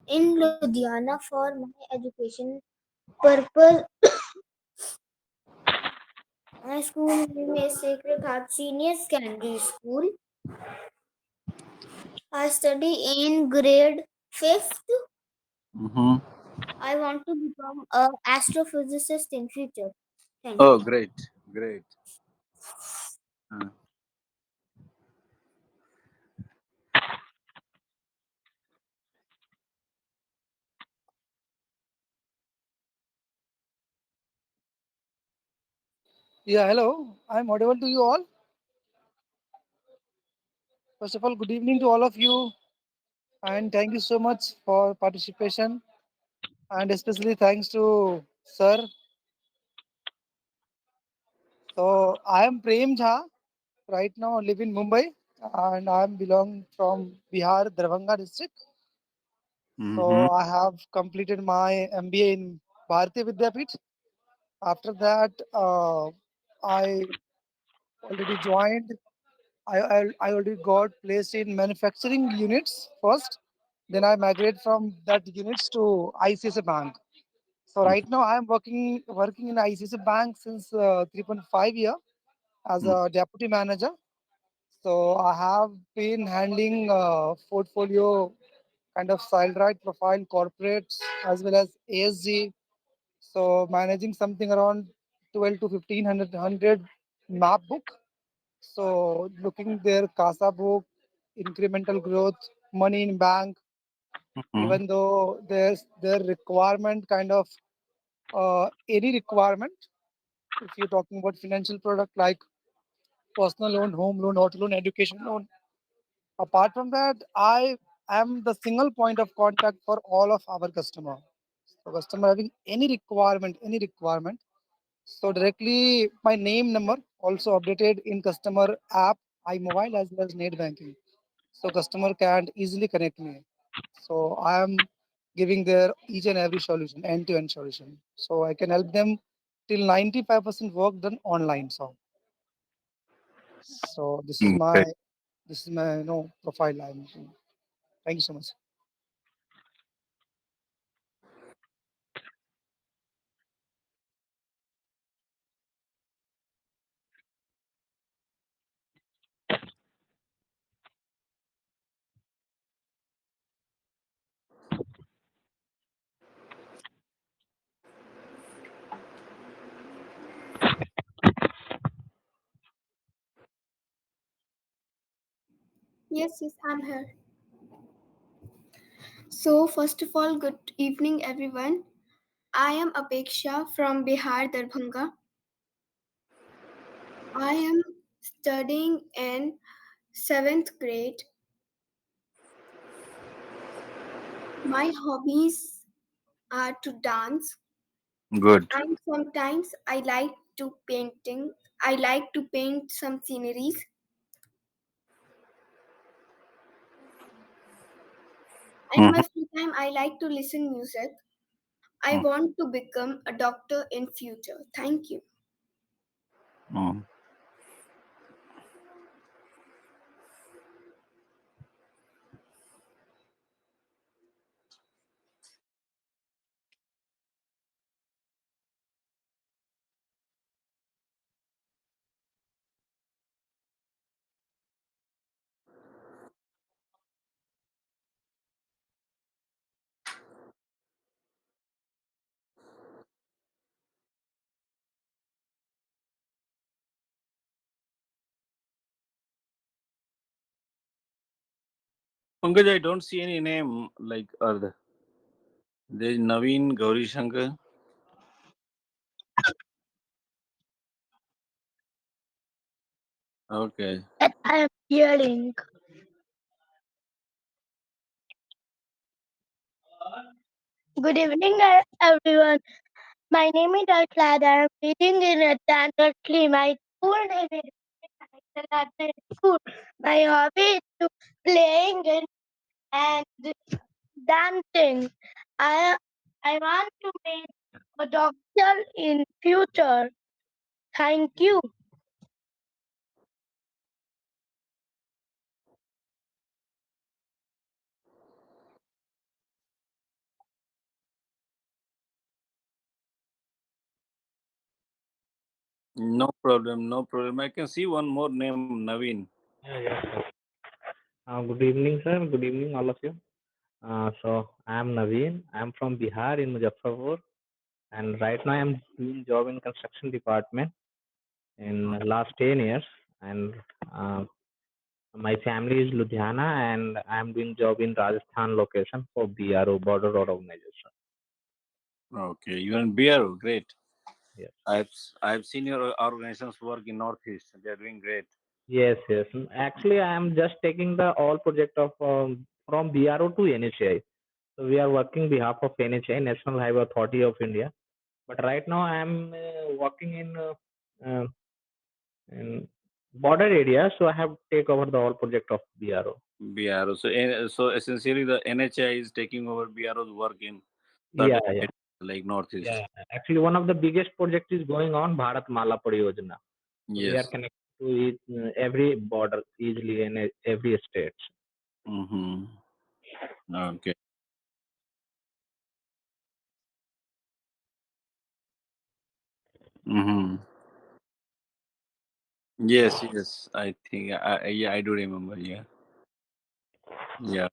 in Ludhiana for my education purpose. My school name is Sacred Heart Senior Secondary School. I study in grade 5th. Mm-hmm. I want to become a astrophysicist in future. Thank Oh, you. great, great. Uh, Yeah, hello. I'm audible to you all. First of all, good evening to all of you, and thank you so much for participation. And especially thanks to Sir. So I am Prem Jha. Right now, I live in Mumbai, and I am belong from Bihar, Darbhanga district. mm-hmm. So I have completed my MBA in Bharati Vidyapith. After that, I already joined. I already got placed in manufacturing units first. Then I migrate from that units to ICICI Bank. So right now I am working in ICICI Bank since 3.5 year as Mm-hmm. a deputy manager. So I have been handling portfolio kind of style right profile corporates as well as ASG. So managing something around 12 to 1500 map book. So looking their CASA book, incremental growth, money in bank, even though there's their requirement kind of any requirement. If you're talking about financial product like personal loan, home loan, auto loan, education loan. Apart from that, I am the single point of contact for all of our customer. So customer having any requirement. So directly my name number also updated in customer app, iMobile as well as net banking. So customer can easily connect me. So I am giving their each and every solution, end-to-end solution. So I can help them till 95% work done online. So Great. this is my profile. Thank you so much. Yes, yes, I'm here. So, first of all, good evening, everyone. I am Apeksha from Bihar, Darbhanga. I am studying in seventh grade. My hobbies are to dance, Good. and sometimes I like to painting. I like to paint some sceneries. In my Mm-hmm. free time, I like to listen music. I want to become a doctor in future. Thank you. Mm-hmm. Pankaj, I don't see any name like Ardh. There's Naveen Gauri Shankar. Okay. I am hearing. Good evening, everyone. My name is Arklad. I am reading in a standard three. My school name is Arklad School. My hobby is to playing and dancing. I I want to be a doctor in future. Thank you. No problem, no problem. I can see one more name, Naveen. Yeah, yeah, sure. Good evening, sir. Good evening, all of you. So I am Naveen. I am from Bihar in Muzaffarpur, and right now I am doing job in construction department in last 10 years. And uh, my family is Ludhiana, and I am doing job in Rajasthan location for BRO Border Road Organization. Okay, you're in BRO. Great. Yes, I've seen your organizations work in Northeast. They're doing great. yes, yes. Actually, I am just taking the all project of from BRO to NHI. So we are working behalf of NHI, National Highway Authority of India. But right now I am working uh, in border area, so I have take over the all project of BRO. BRO. So essentially, the NHI is taking over BRO's work in Yeah, certain yeah, areas like Northeast. yeah. Actually, one of the biggest project is going on Bharat Mala Pariyojana. So we are Yes. connected to it, every border easily in every state. Mm-hmm. Okay. Mm-hmm. Yes, yes. I think yeah, I do remember. Yeah, yeah.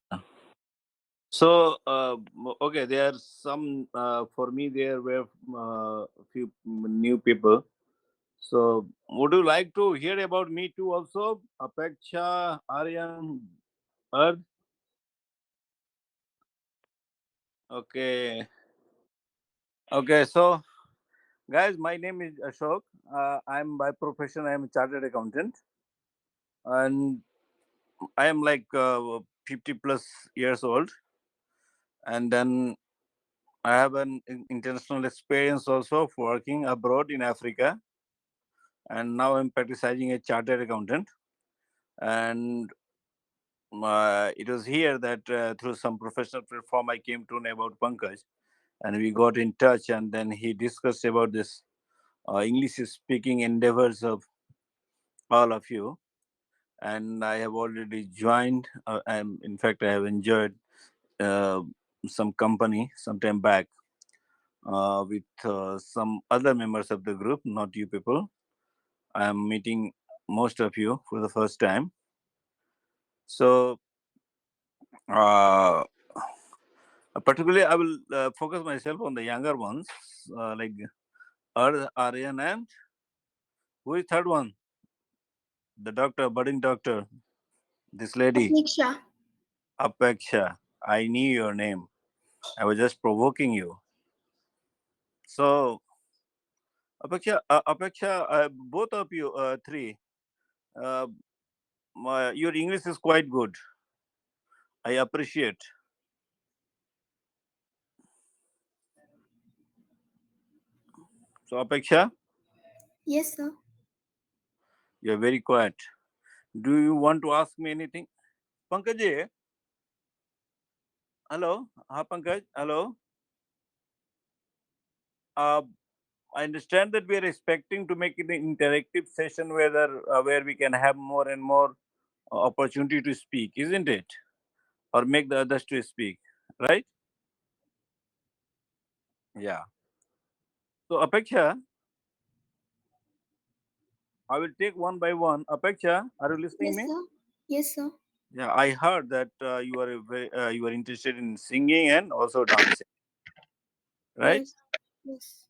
So okay, there are some for me. There were few new people. So would you like to hear about me too? Also, Apeksha, Aryan, Earth. Okay, okay. So guys, my name is Ashok. I'm by profession. I'm a chartered accountant, and I am like 50 plus years old. And then I have an international experience also of working abroad in Africa, and now I'm practicing a chartered accountant. And it was here that through some professional platform I came to know about Pankaj, and we got in touch, and then he discussed about this English speaking endeavors of all of you, and I have already joined. In fact, I have enjoyed uh, some company some time back with some other members of the group, not you people. I am meeting most of you for the first time. So, uh, particularly, I will focus myself on the younger ones, like Aryan, and who is third one? The doctor, budding doctor, this lady, Atiksha. Apeksha. I knew your name. I was just provoking you. So, Apeksha, both of you, three, uh, your English is quite good. I appreciate. So, Apeksha, Yes, sir. you're very quiet. Do you want to ask me anything? Pankaj, hello. Pankaj, hello. Uh, I understand that we are expecting to make it an interactive session where we can have more and more opportunity to speak, isn't it? Or make the others to speak, right? Yeah. So, Apeksha, I will take one by one. Apeksha, are you listening Yes, me? sir. Yes, sir. Yeah, I heard that you are interested in singing and also dancing, right? Yes. Yes.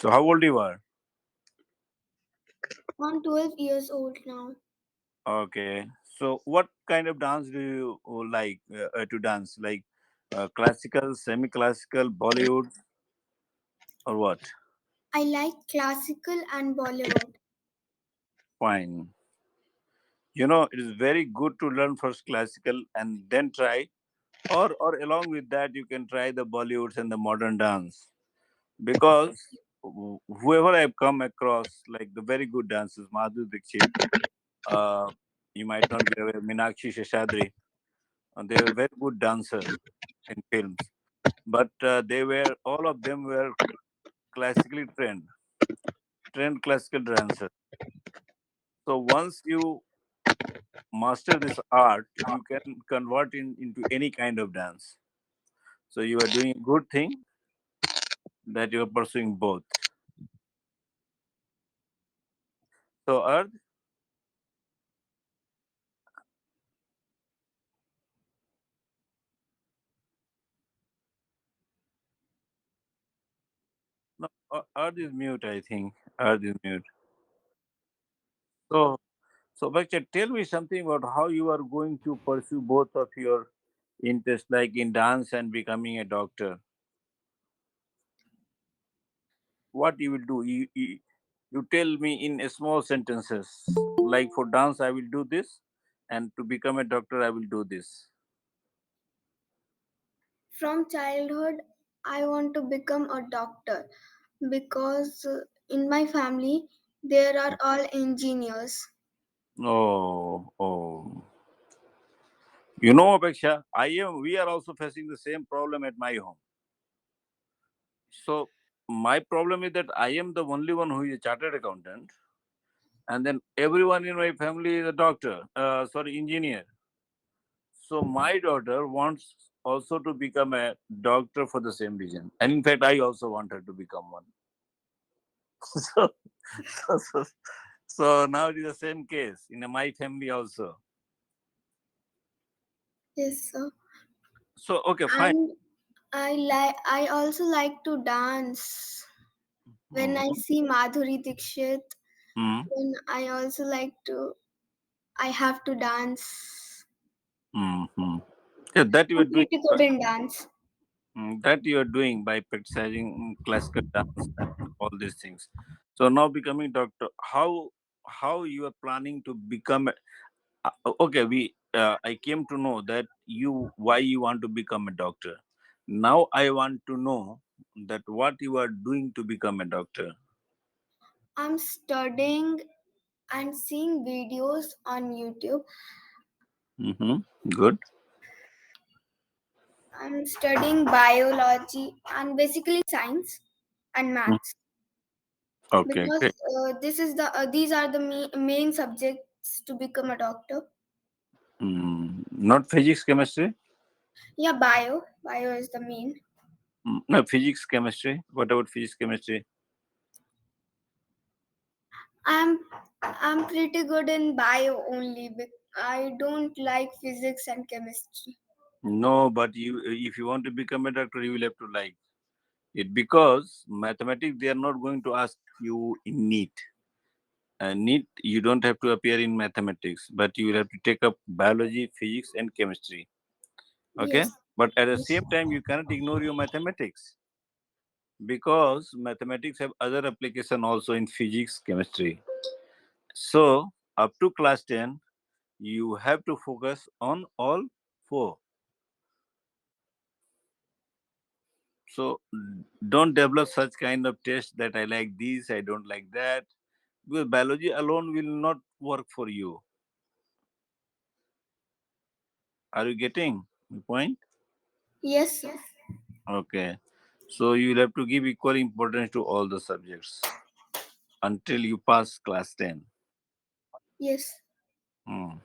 So, how old you are? I'm 12 years old now. Okay. So, what kind of dance do you like to dance? Like classical, semi-classical, Bollywood, or what? I like classical and Bollywood. Fine. You know, it is very good to learn first classical and then try, or along with that, you can try the Bollywoods and the modern dance. Because whoever I've come across, like the very good dancers, Madhu Dixit, uh, you might not be aware, Meenakshi Sheshadri, they were very good dancer in films. But they were all of them were classically trained classical dancers. So once you master this art, you can convert into any kind of dance. So you are doing a good thing that you are pursuing both. So Earth, no, Earth is mute. I think Earth is mute. So, so Baksha, tell me something about how you are going to pursue both of your interests, like in dance and becoming a doctor. What you will do? You tell me in a small sentences. Like for dance, I will do this, and to become a doctor, I will do this. From childhood, I want to become a doctor because in my family there are all engineers. Oh, oh. You know, Apeksha, I am. We are also facing the same problem at my home. So my problem is that I am the only one who is a chartered accountant, and then everyone in my family is a doctor. Sorry, engineer. So my daughter wants also to become a doctor for the same reason, and in fact, I also want her to become one. so, so, so, so now it is the same case in my family also. Yes, sir. So okay, fine. And I also like to dance. When I Mm-hmm. see Madhuri Dixit, Mm-hmm. then I also like to I have to dance. Mm-hmm. Yeah, that you are I'm doing. pretty good in dance. That you are doing by practicing classical dance and all these things. So now becoming doctor, how you are planning to become? Okay, we I came to know that you why you want to become a doctor. Now I want to know that what you are doing to become a doctor. I'm studying and seeing videos on YouTube. Mm-hmm. Good. I'm studying biology and basically science and Mm. maths Okay, because great. these are the main subjects to become a doctor. Not physics, chemistry. Yeah, bio is the main. No, physics, chemistry. What about physics, chemistry? I'm I'm pretty good in bio only. I don't like physics and chemistry. No, but if you want to become a doctor, you will have to like it because mathematics they are not going to ask you in NEET. NEET you don't have to appear in mathematics, but you will have to take up biology, physics, and chemistry. Okay, Yes, but at the yes, same time you cannot ignore your mathematics because mathematics have other application also in physics, chemistry. So up to class 10, you have to focus on all four. So don't develop such kind of test that I like this, I don't like that. Because biology alone will not work for you. Are you getting the point? yes, sir. Okay. So you will have to give equal importance to all the subjects until you pass class 10. Yes. Hmm.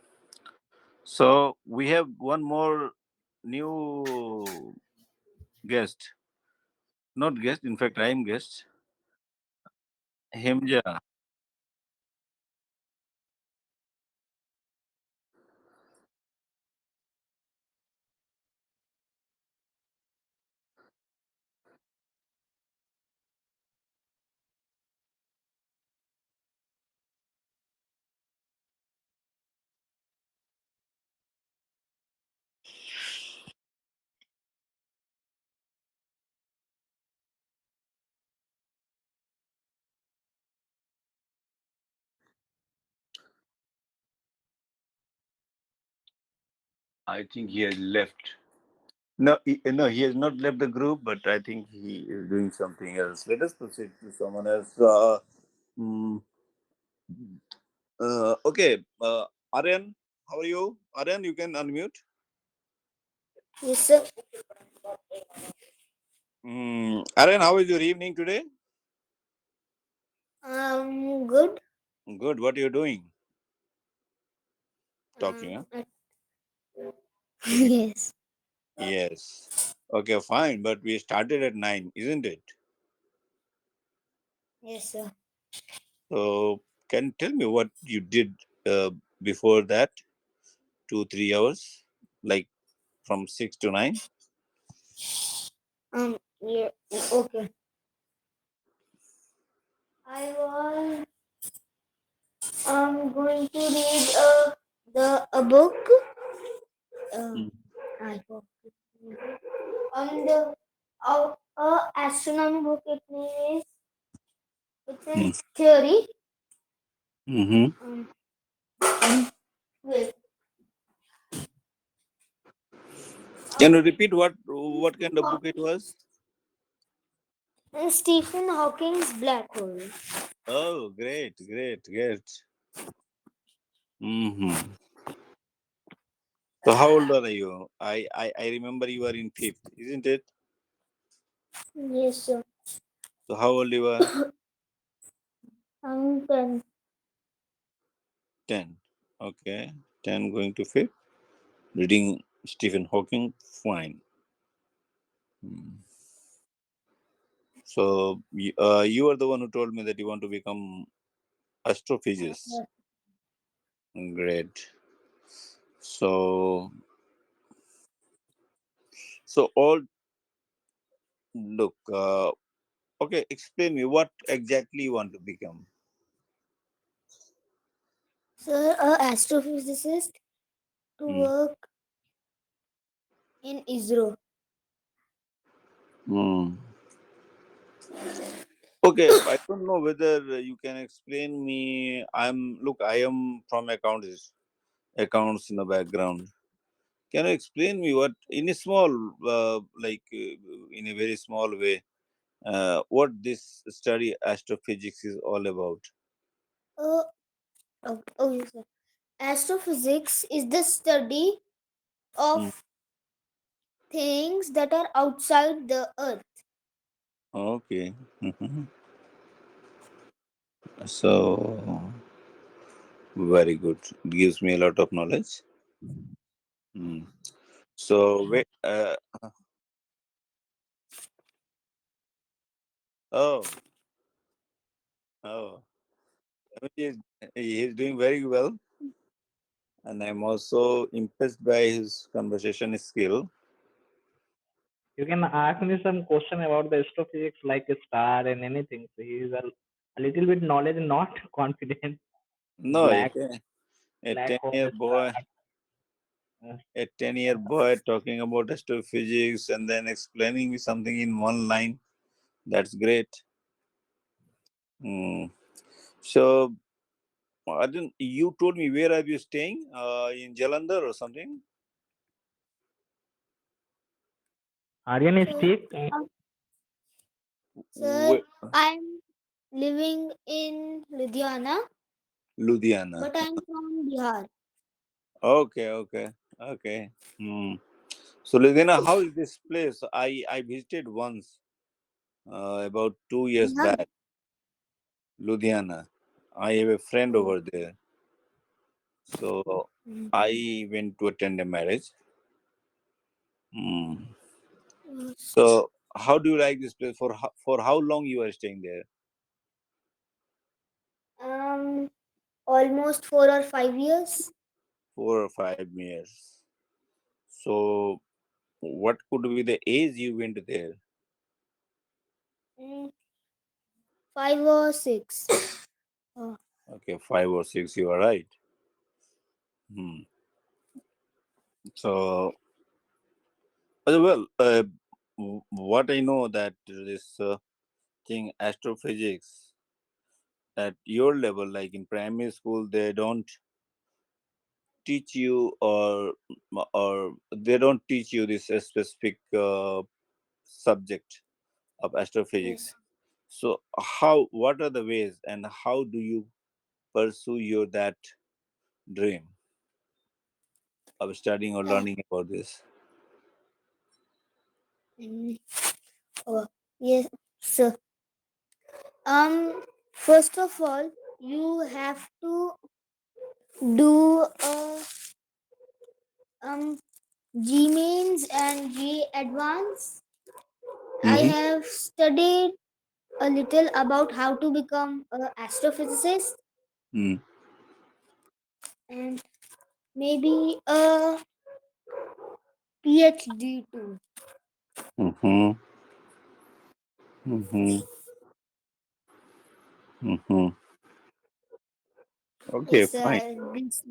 So we have one more new guest. Not guest, in fact, I am guest. Himja. I think he has left. No, no, he has not left the group, but I think he is doing something else. Let us proceed to someone else. Mm, okay, Aryan, how are you? Aryan, you can unmute. Yes, sir. Aryan, how is your evening today? Good. Good. What are you doing? Talking, Um, huh? uh, yes. Yes. Okay, fine. But we started at 9, isn't it? Yes, sir. So Can you tell me what you did before that 2 3 hours, like from 6 to 9? Yeah, okay. I was going to read a book. Uh, Mm. I forgot. The astronomy book. It's Mm. in theory. Mm-hmm. Um, um, wait. Can you repeat what kind of book it was? Stephen Hawking's black hole. Oh, great, great, great. Mm-hmm. So how old are you? I remember you are in fifth, isn't it? Yes, sir. So how old you are? I'm 10. 10. Okay, 10 going to fifth. Reading Stephen Hawking. Fine. Hmm. So you are the one who told me that you want to become astrophysicist. Great. So all look. Okay, explain me what exactly you want to become. Sir, a astrophysicist to Hmm. work in ISRO. Hmm. Okay, I don't know whether you can explain me. I am from accounts in the background. Can you explain me what in a small, in a very small way, what this study astrophysics is all about? Uh, yes, sir. Astrophysics is the study Hmm. of things that are outside the Earth. Okay. Mhm. So very good. It gives me a lot of knowledge. Hmm. So wait. Oh, oh. He is, he is doing very well, and I'm also impressed by his conversation skill. You can ask me some question about the astrophysics, like a star and anything. So he is a little bit knowledge, not confident. No, Black a black ten hole year star. boy, Uh, a 10-year boy talking about astrophysics and then explaining me something in one line. That's great. Hmm. So, I didn't. You told me where are you staying? In Jalandhar or something? Aryan is So, stick. uh, sir, Where? I'm living in Ludhiana, Ludhiana. but I'm from Bihar. Okay, okay, okay. Hmm. So, Ludhiana, how is this place? I visited once, about 2 years Bihar? back. Ludhiana. I have a friend Oh, over there. So mm, I went to attend a marriage. Hmm. yes. So how do you like this place? For how long you are staying there? Um, Almost 4 or 5 years. 4 or 5 years. So what could be the age you went there? Mm, 5 or 6. Oh, Okay, 5 or 6. You are right. Hmm. So what I know that this thing astrophysics at your level, like in primary school, they don't teach you or they don't teach you this specific subject of astrophysics. yes. So how what are the ways and how do you pursue your that dream of studying or Uh, learning about this? mm, oh, yes, sir. First of all, you have to do um G mains and G advance. I Mm-hmm. have studied a little about how to become an astrophysicist. Mm. and maybe a PhD too. Mm-hmm. Mm-hmm. Mm-hmm. Okay, Yes, fine. this,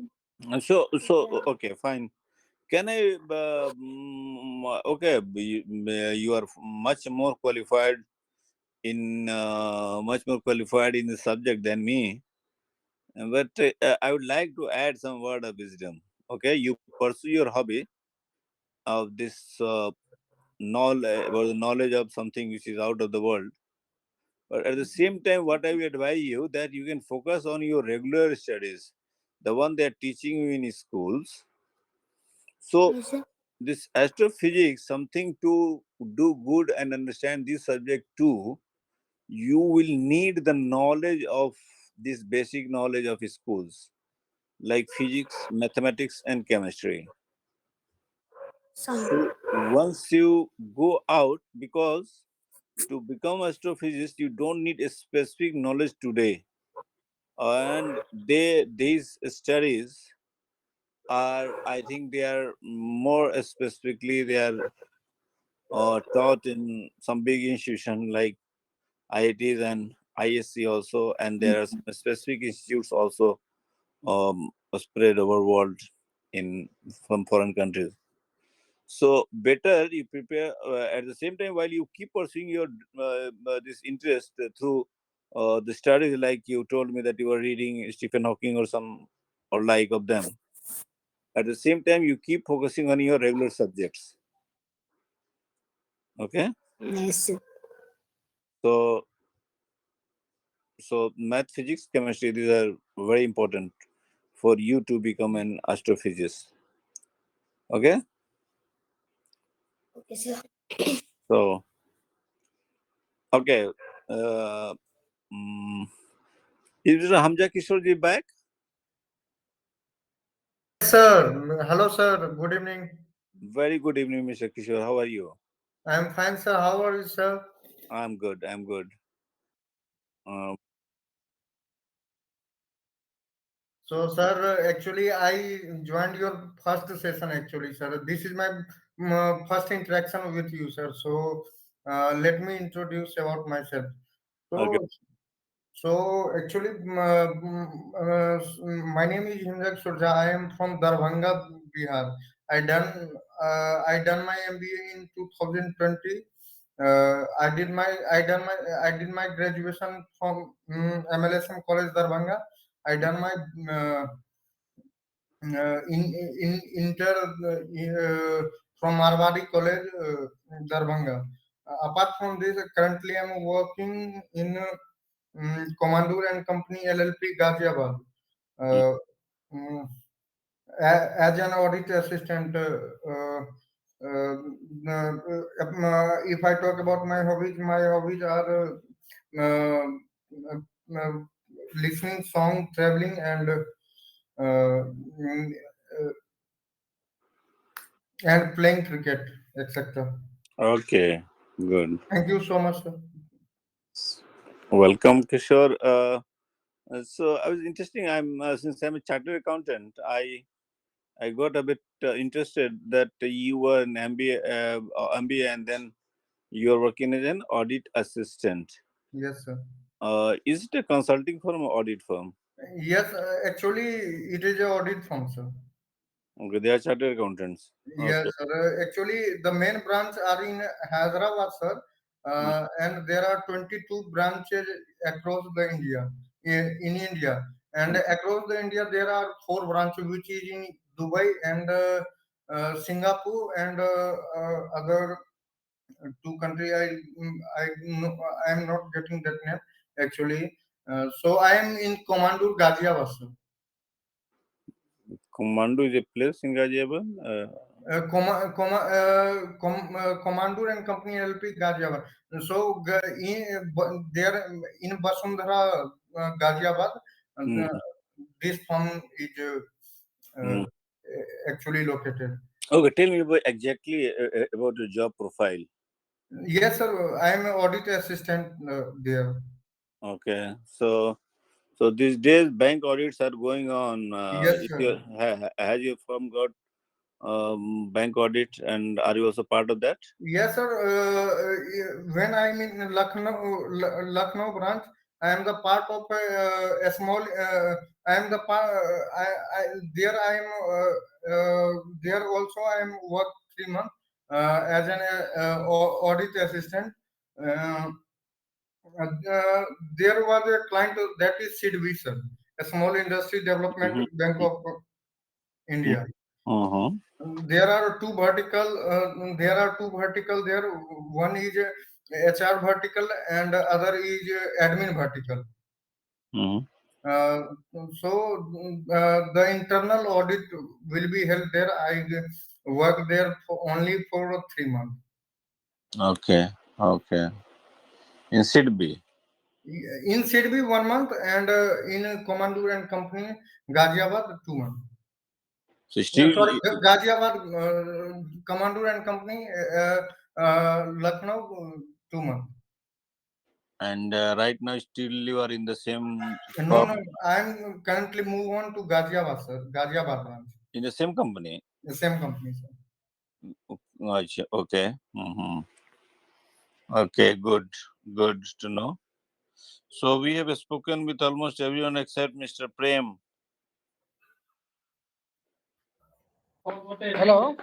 So, yeah. okay, fine. Can I? Okay, you are much more qualified in the subject than me. But I would like to add some word of wisdom. Okay, you pursue your hobby of this knowledge or the knowledge of something which is out of the world. But at the same time, what I will advise you that you can focus on your regular studies, the one they are teaching you in schools. So Yes, sir. this astrophysics, something to do good and understand this subject too, you will need the knowledge of this basic knowledge of schools like physics, mathematics, and chemistry. Some. So once you go out, because to become astrophysicist, you don't need a specific knowledge today, and these studies are, I think, they are more specifically they are taught in some big institution like IITs and ISC also, and there are some specific institutes also spread over world in from foreign countries. So better you prepare at the same time while you keep pursuing your this interest through the studies, like you told me that you were reading Stephen Hawking or some or like of them. At the same time, you keep focusing on your regular subjects. Okay, Yes, sir. so math, physics, chemistry, these are very important for you to become an astrophysicist. Okay, Okay, sir. so okay. Uh, mm, is Hamza Kishore ji back? Yes, sir. Hello, sir. Good evening. Very good evening, Mr. Kishore. How are you? I'm fine, sir. How are you, sir? I'm good. I'm good. Uh, So, sir, actually, I joined your first session, actually, sir. This is my first interaction with you, sir. So, let me introduce about myself. okay. So, actually, my name is Himrak Surja. I am from Darbhanga, Bihar. I done my MBA in 2020. I did my graduation from MLSM College Darbhanga. I done my in inter from Marwadi College, Darbhanga. Apart from this, currently I'm working in Commandur and Company LLP Ghaziabad Mm. uh, mm, as an audit assistant. If I talk about my hobbies are uh, uh, listening song, traveling, mm, uh, and playing cricket, etc. Okay. Good. Thank you so much, sir. Welcome, Kishore. So I was interesting. I'm since I'm a chartered accountant, I got a bit interested that you were an MBA, and then you are working as an audit assistant. Yes, sir. Is it a consulting firm or audit firm? Yes, actually, it is a audit firm, sir. Okay, they are chartered accountants. Yes, Okay. sir. Actually, the main branch are in Hyderabad, sir, Mm. and there are 22 branches across the India, in India, and Mm. across the India there are four branches, which is in Dubai and Singapore and other two country. I am not getting that name actually. So I am in Commandur Ghaziabad, sir. Commando is a place in Ghaziabad. Commander and Company LP Ghaziabad. So there in Basundhara, Ghaziabad, Mm. this farm is Mm. actually located. Okay, tell me about exactly about your job profile. Yes, sir. I am an audit assistant there. Okay, so So these days, bank audits are going on. Yes, If sir. you has your firm got bank audit, and are you also part of that? Yes, sir. When I'm in Lucknow branch, I am the part of a small. I am the part. I there I am. There also I am work 3 months as an audit assistant. Uh, there was a client that is SIDB, sir, a small industry development bank of India. Mm-hmm. There are two vertical. There. One is HR vertical and other is admin vertical. Mm-hmm. Uh, the internal audit will be held there. I work there for only for 3 months. Okay. Okay. In SIDB. In SIDB 1 month and in Commandur and Company Ghaziabad 2 months. So still, Sorry, Ghaziabad Commandur and Company Lucknow 2 months. and right now still you are in the same No, no, firm, I'm currently move on to Ghaziabad, sir. Ghaziabad branch, in the same company. the same company, sir. Acha, okay. Mm-hmm. Okay. Good. Good to know. So we have spoken with almost everyone except Mr. Prem. Hello,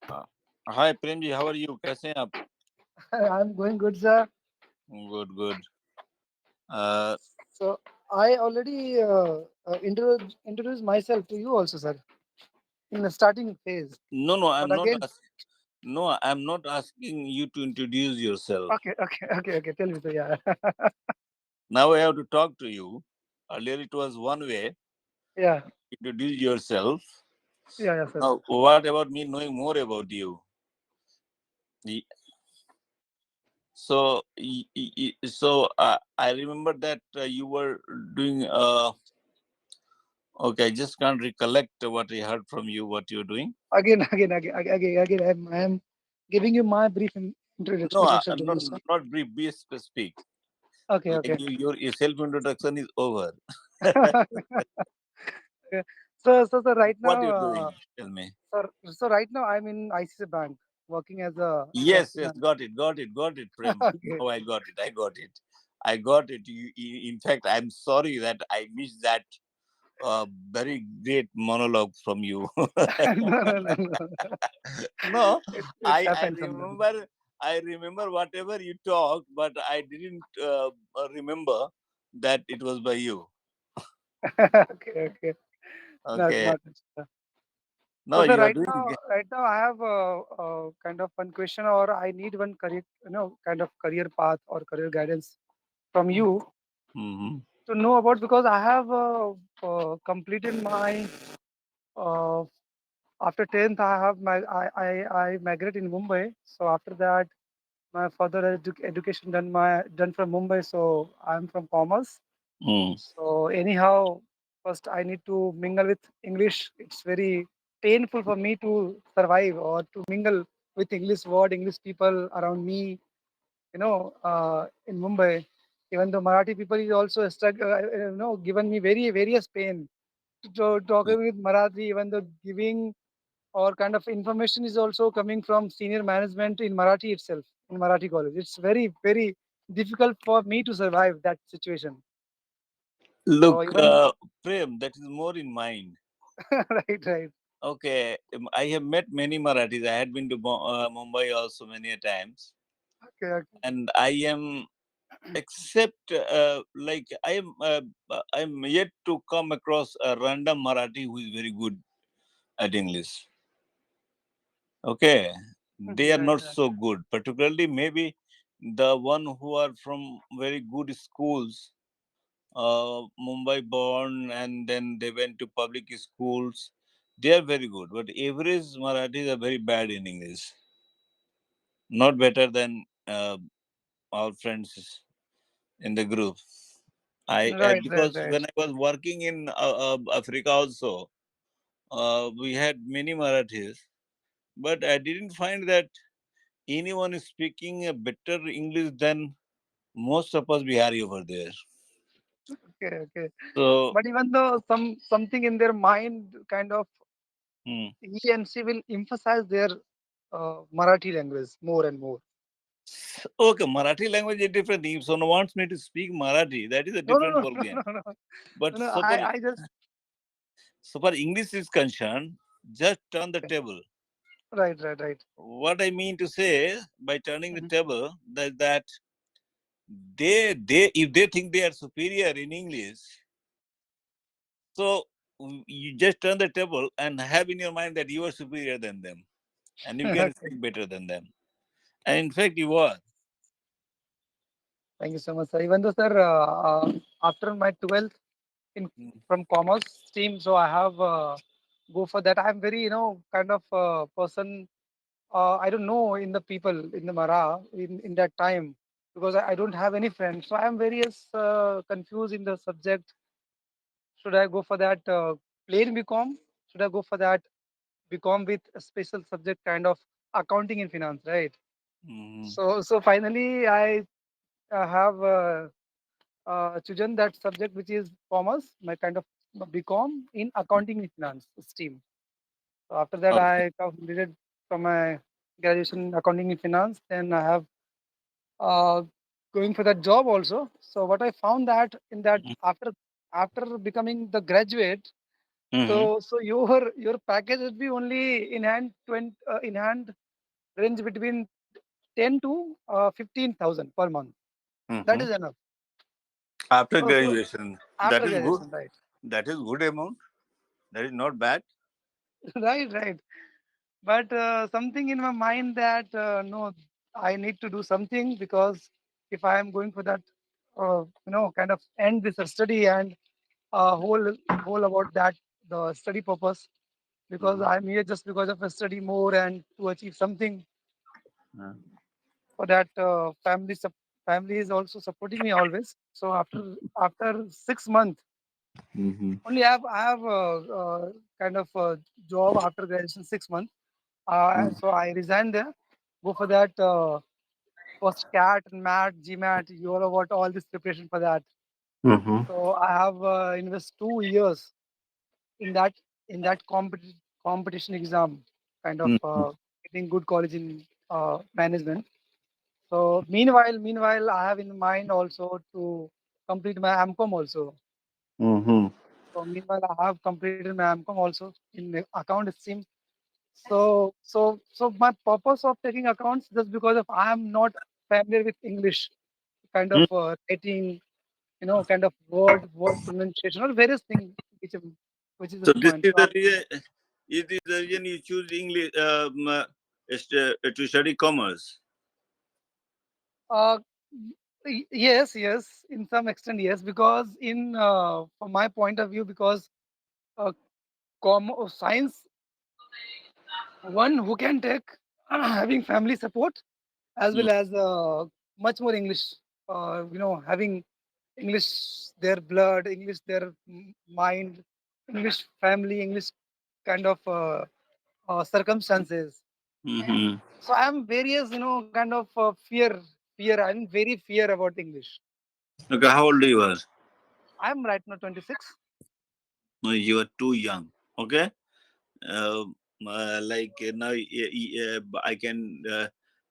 Uh, Hi Premji, how are you? कैसे हैं आप? I'm going good, sir. Good, good. Uh, So I already introduced myself to you also, sir, in the starting phase. no, no, But I'm not again, asking. No, I'm not asking you to introduce yourself. okay. Tell me, sir. Yeah, Now I have to talk to you. Earlier it was one way. yeah, Introduce yourself. yeah, sir. Now, what about me knowing more about you? Y- So, I remember that you were doing. Okay, I just can't recollect what I heard from you. What you're doing? Again. I'm giving you my brief No, introduction to not you, sir. not brief. Be specific. Okay, Like okay. your self introduction is over. Yeah. So right now, What you're doing? Tell me. so right now I'm in ICC Bank working as a Yes, trustee yes, manager. got it, Prem. Okay. Now I got it. In fact, I'm sorry that I missed that very great monologue from you. No. No, It's I happened sometimes. remember. I remember whatever you talked, but I didn't remember that it was by you. Okay. Not Okay. not. No, So sir, you are doing. right now I have a kind of one question, or I need one career, kind of career path or career guidance from you Mm-hmm. to know about, because I have completed my uh, after 10th. I have my I migrate in Mumbai. So after that, my further education done from Mumbai. So I'm from commerce. Mm. So anyhow, first I need to mingle with English. It's very painful for me to survive or to mingle with English word, English people around me. In Mumbai, even though Marathi people is also given me very various pain to talking with Marathi, even though giving or kind of information is also coming from senior management in Marathi itself, in Marathi college. It's very difficult for me to survive that situation. So Look, even Prem, that is more in mind. right. Okay, I have met many Marathis. I had been to Mumbai also many a times, Okay. and I am except like I am yet to come across a random Marathi who is very good at English. Okay, they are Right. not so good. Particularly, maybe the one who are from very good schools, Mumbai born, and then they went to public schools. They are very good, but average Marathis are very bad in English. Not better than our friends in the group. Because Right. when I was working in Africa also, we had many Marathis, but I didn't find that anyone is speaking a better English than most of us Bihari over there. Okay, okay. So, But even though something in their mind kind of hmm. he and she will emphasize their Marathi language more and more. Okay, Marathi language is different. If someone wants me to speak Marathi, that is a No, no, different no, ball no, game. no, no, no. But No, so far, I just so far English is concerned, just turn the okay. table. Right, right, right. What I mean to say by turning the Mhm. table, that they if they think they are superior in English, so you just turn the table and have in your mind that you are superior than them, and you can Okay. speak better than them. And in fact, you are. Thank you so much, sir. Even though, sir, after my 12th in Mm, from commerce stream, so I have go for that. I'm very, kind of person. I don't know in the people in the Mara in that time because I don't have any friends. So I'm very confused in the subject. Should I go for that plain BCom? Should I go for that BCom with a special subject kind of accounting and finance, right? mhm, So finally I have chosen that subject which is commerce, my kind of BCom in accounting and finance stream. So after that okay. I completed from my graduation in accounting and finance. Then I have uh, going for that job also. So what I found that in that after becoming the graduate, Mm-hmm. so your package would be only in hand 20 in hand range between 10 to 15,000 per month. That Mm-hmm. is enough. After So graduation, that after is good. graduation, right, That is good amount. That is not bad. right, right. But something in my mind that no, I need to do something because if I am going for that, kind of end this study and whole about that the study purpose because Mhm. I'm here just because of a study more and to achieve something Uh, for that family is also supporting me always. So after 6 months mhm, only I have kind of job after graduation 6 months. mhm, So I resigned there, go for that first CAT and MAT, GMAT. You all know what all this preparation for that. mhm, So I have invest 2 years in that competition exam, kind of mhm, getting good college in management. So meanwhile, I have in mind also to complete my AMCOM also. mhm. So meanwhile, I have completed my AMCOM also in the account stream. So my purpose of taking accounts just because of I am not familiar with English, kind of Mm. writing, kind of word pronunciation or various things which is the So this point. is So the reason. It is the reason you choose English to study commerce. uh, yes, yes, in some extent, yes, because in from my point of view, because uh, science, one who can take having family support as Mm, well as much more English, having English their blood, English their mind, English family, English kind of circumstances. mhm. So I'm various, kind of fear. I'm very fear about English. Okay, how old you are? I'm right now 26. No, you are too young. Okay. uh, like now I can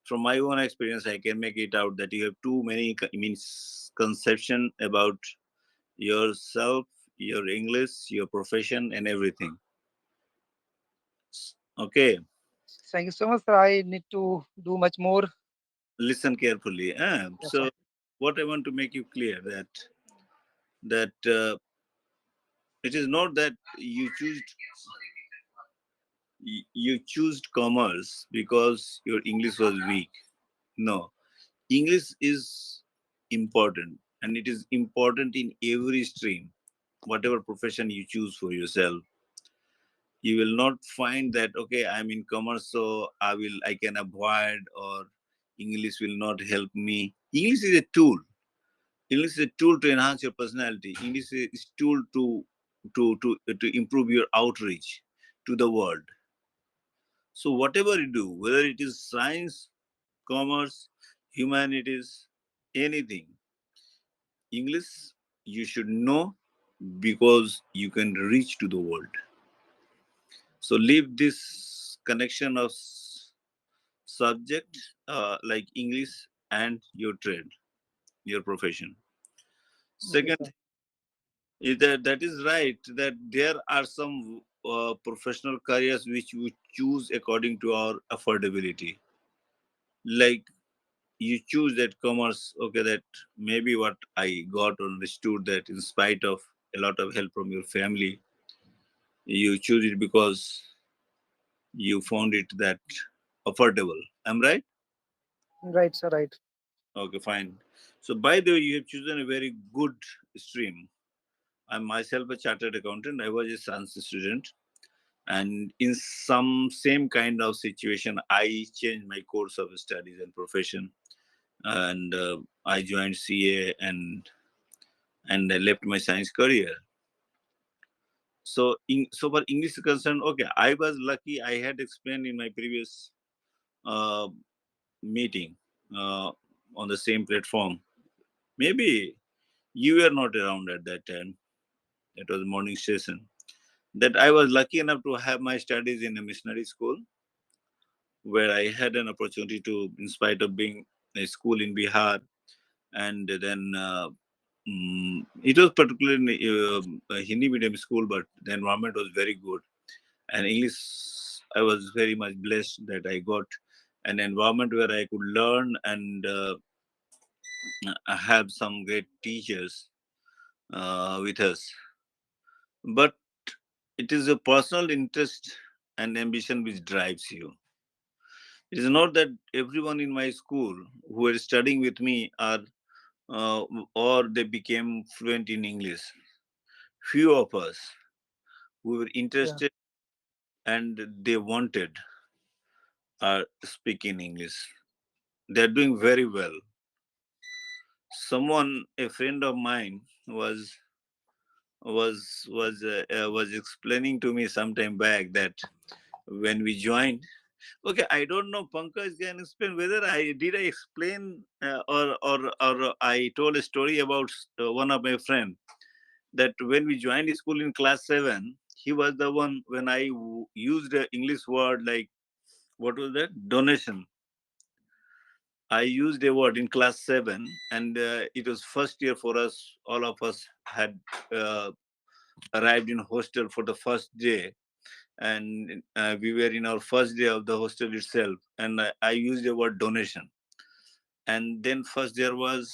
from my own experience I can make it out that you have too many means conception about yourself, your English, your profession, and everything. Okay, Thank you so much, sir. I need to do much more. listen carefully. Yes, sir. So what I want to make you clear that it is not that you choose commerce because your English was weak. No, English is important, and it is important in every stream. Whatever profession you choose for yourself, you will not find that okay, I'm in commerce, so I can avoid, or English will not help me. English is a tool. English is a tool to enhance your personality. English is a tool to improve your outreach to the world. So whatever you do, whether it is science, commerce, humanities, anything, English. you should know because you can reach to the world. So leave this connection of subject like English and your trade, your profession. Okay, Second sir. thing is that that is right that there are some professional careers which we choose according to our affordability. Like you choose that commerce, okay, that maybe what I got understood that in spite of a lot of help from your family, you choose it because you found it that affordable. I'm right? Right, sir. Right. Okay, fine. So by the way, you have chosen a very good stream. I'm myself a chartered accountant. I was a science student, and in some same kind of situation, I changed my course of studies and profession, and I joined CA and I left my science career. So, so far English is concerned, okay, I was lucky. I had explained in my previous uh, meeting uh, on the same platform. Maybe you were not around at that time. It was morning session. That I was lucky enough to have my studies in a missionary school where I had an opportunity to, in spite of being a school in Bihar, and then it was particularly a Hindi medium school, but the environment was very good. And English, I was very much blessed that I got an environment where I could learn and have some great teachers with us. But it is a personal interest and ambition which drives you. It is not that everyone in my school who were studying with me are uh, or they became fluent in English. Few of us who were Yeah. interested and they wanted are speaking English. They're doing very well. Someone, a friend of mine, was explaining to me sometime back that when we joined. Okay, I don't know. Pankaj can explain whether I explain or I told a story about one of my friend that when we joined school in class 7, he was the one when I used the English word like what was that donation. I used a word in class 7, and it was first year for us. All of us had uh, arrived in hostel for the first day, and we were in our first day of the hostel itself, and I used the word donation. And then first there was,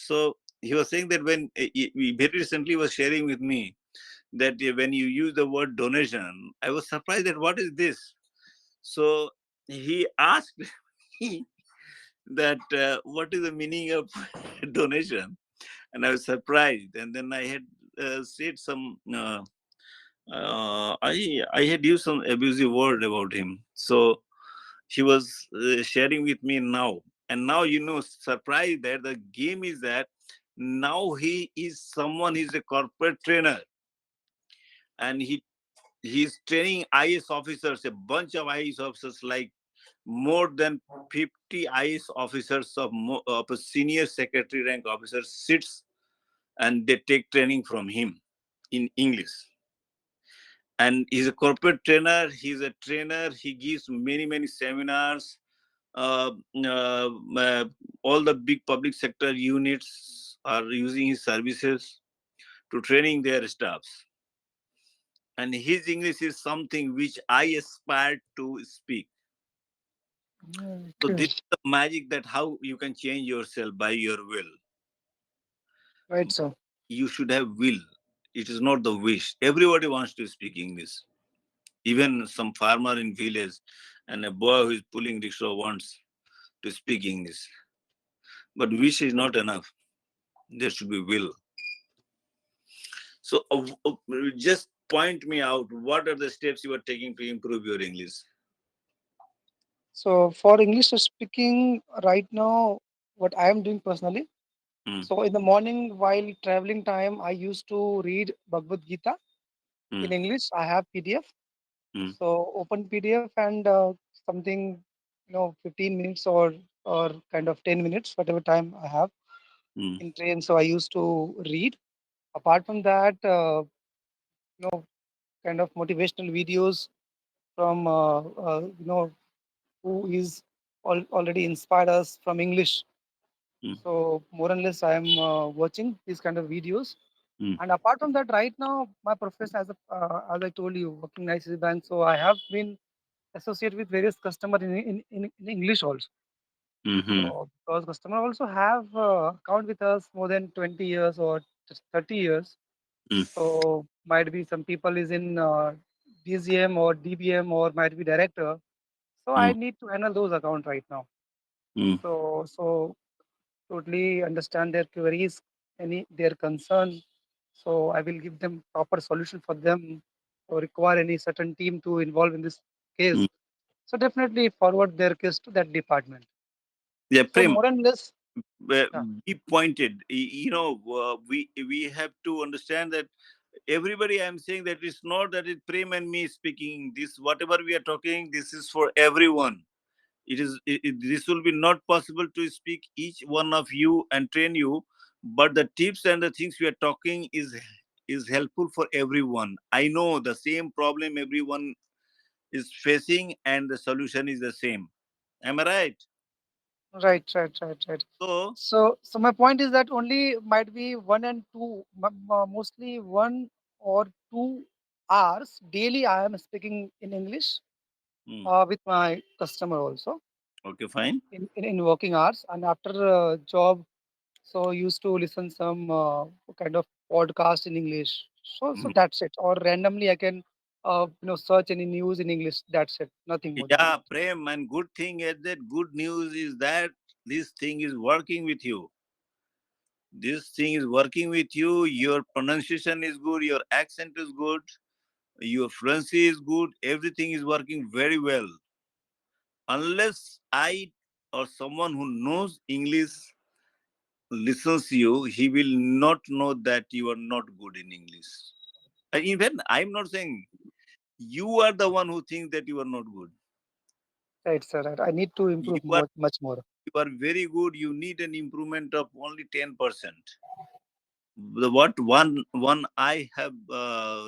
so he was saying that when he very recently was sharing with me that when you use the word donation, I was surprised that what is this. So he asked me that what is the meaning of donation, and I was surprised. And then I had said some I had used some abusive word about him. So he was sharing with me now, and now surprised that the game is that now he is someone. He's a corporate trainer, and he's training IS officers, a bunch of IS officers, like more than 50 IS officers of a senior secretary rank officers sits and they take training from him in English. And he's a corporate trainer. He's a trainer. He gives many seminars. uh, uh, uh, all the big public sector units are using his services to training their staffs. And his English is something which I aspire to speak. So Okay. this is the magic that how you can change yourself by your will. Right, sir. You should have will. It is not the wish. Everybody wants to speak English. Even some farmer in village and a boy who is pulling rickshaw wants to speak English. But wish is not enough. There should be will. So just point me out what are the steps you are taking to improve your English. So for English speaking, right now, what I am doing personally. Mm, So in the morning while traveling time, I used to read Bhagavad Gita in mm, English. I have PDF. mm, So open PDF and something, 15 minutes or kind of 10 minutes, whatever time I have mm, in train. So I used to read. Apart from that, you know, kind of motivational videos from who is already inspired us from English. Mm, So more and less, I am watching these kind of videos. mm, And apart from that, right now my profession as I told you, working in ICC Bank, so I have been associated with various customers in English also. mm-hmm, So because customer also have account with us more than 20 years or just 30 years. mm, So might be some people is in DCM or DBM or might be director. So I mm, need to handle those account right now. mm, So totally understand their queries, any their concern. So I will give them proper solution for them or require any certain team to involve in this case. mm. So definitely forward their case to that department. Yeah, So Prem, more and less, yeah, be pointed. We have to understand that everybody. I'm saying that it's not that it's Prem and me speaking. This whatever we are talking, this is for everyone. This will be not possible to speak each one of you and train you, but the tips and the things we are talking is helpful for everyone. I know the same problem everyone is facing and the solution is the same. Am I right? right. So So my point is that only might be one and two, mostly 1 or 2 hours daily. I am speaking in English mm, with my customer also okay, fine. in working hours, and after job, so used to listen some kind of podcast in English. So Mhm. that's it. Or randomly I can search any news in English. That's it. Nothing more than Yeah, that. Prem, and good thing is that good news is that this thing is working with you. This thing is working with you. Your pronunciation is good. Your accent is good. Your fluency is good. Everything is working very well. Unless I or someone who knows English listens to you, he will not know that you are not good in English. And even I'm not saying you are the one who thinks that you are not good. Right, sir. Right. I need to You improve are much more. you are very good. You need an improvement of only 10%. The what one I have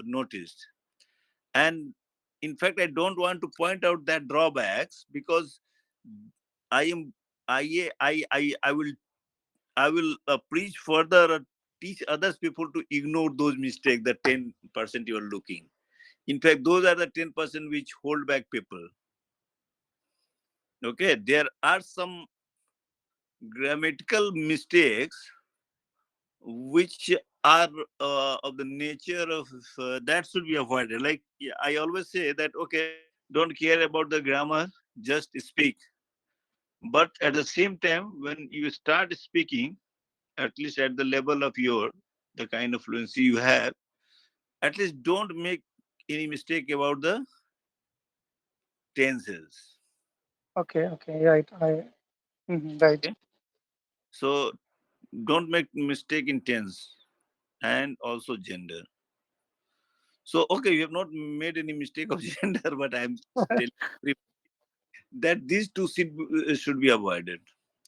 noticed, and in fact I don't want to point out that drawbacks because I am I will preach further, teach others people to ignore those mistakes, the 10% you are looking. In fact, those are the 10% which hold back people. Okay, there are some grammatical mistakes which are of the nature of that should be avoided. Like, yeah, I always say that okay, don't care about the grammar, just speak. But at the same time, when you start speaking, at least at the level of your the kind of fluency you have, at least don't make any mistake about the tenses. Okay, right. Right. Okay, so don't make mistake in tense and also gender. So okay, you have not made any mistake of gender, but I'm telling that these two should be avoided.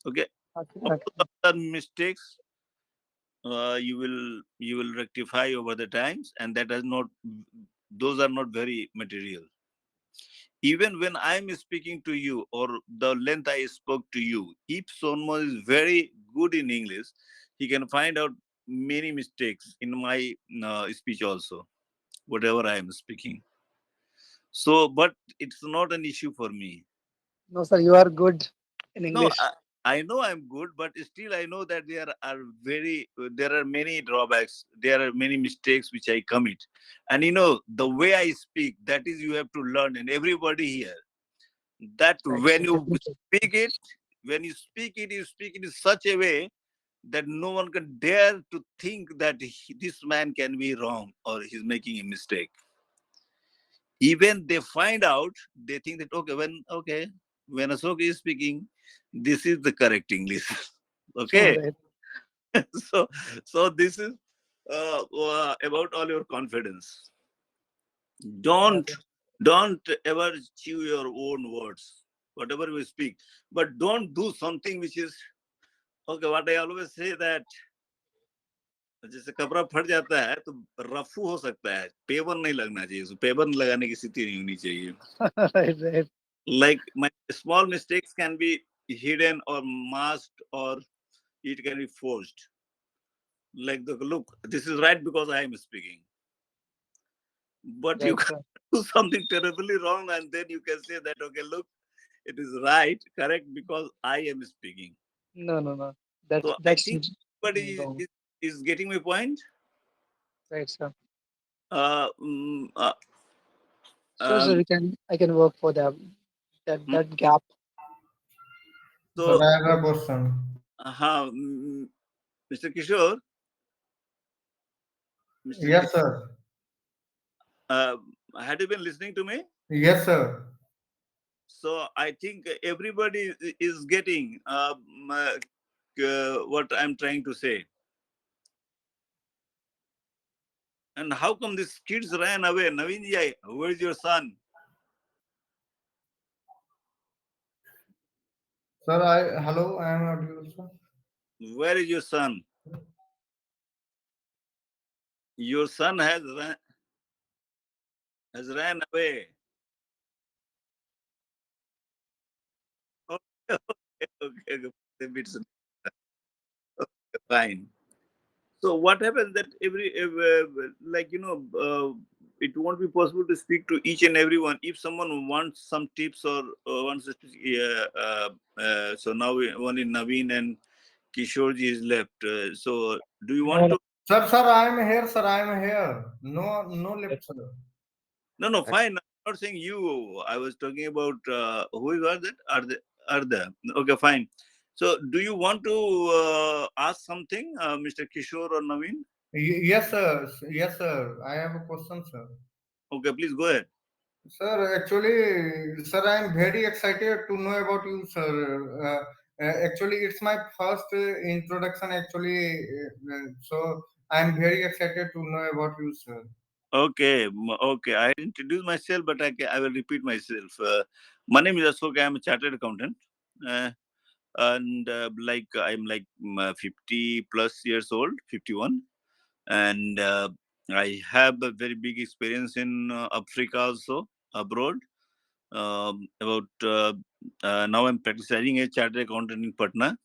Okay, Okay, of course, okay. other mistakes you will rectify over the times, and that is not those are not very material. Even when I'm speaking to you or the length I spoke to you, if someone is very good in English, he can find out many mistakes in my speech also, whatever I am speaking. So, but it's not an issue for me. No, sir, you are good in No, English. I know I'm good, but still I know that there are many drawbacks. There are many mistakes which I commit, and the way I speak. That is, you have to learn, and everybody here that Right, when right, you definitely. speak it, you speak it in such a way that no one can dare to think that this man can be wrong or he's making a mistake. Even they find out, they think that when Ashok is speaking, this is the correct English. Okay, Right. so this is about all your confidence. Yeah, Don't ever chew your own words, whatever you speak, but don't do something which is okay. What I always say that जैसे कपड़ा फट जाता है तो रफू हो सकता है, pure नहीं लगना चाहिए, उसको पेवर लगाने की स्थिति नहीं होनी चाहिए. Right, right. Like my small mistakes can be hidden or masked, or it can be forced. Like the look, this is right because I am speaking, but you Right, can sir. do something terribly wrong, and then you can say that okay, look, it is right, correct because I am speaking. No, no, no. That's So I that's think everybody wrong. is getting my point. Right, sir. Uh, mm, uh, Sure, sir. um, I can work for that. That mm, that gap. Sir, so I have a question. Mr. Kishore, Mr. Yes, Kishore, sir. uh, had you been listening to me? Yes, sir. So I think everybody is getting what I'm trying to say. And how come these kids ran away? Naveen ji, where's your son? Sir, hello, I am audible, sir. Where is your son? Your son has ran away. Okay, okay, okay. It's fine. So what happens that like it won't be possible to speak to each and everyone. If someone wants some tips or wants to speak, so now only Naveen and Kishorji is left. So do you want No, no. to? Sir, I am here, sir. I am here. No, no Yes, left, sir. No, no, fine. I'm not saying you. I was talking about who was that? Are they? Okay, fine. So do you want to ask something, Mr. Kishore or Naveen? Yes, sir. Yes, sir. I have a question, sir. Okay, please go ahead. Sir, actually, sir, I am very excited to know about you, sir. Actually, it's my first introduction, actually. So I am very excited to know about you, sir. Okay, okay. I introduced myself, but I will repeat myself. My name is Ashok. I am a chartered accountant, uh, and like I'm like 50 plus years old, 51, and I have a very big experience in Africa also, abroad. About now, I'm practicing a chartered accountant in Patna,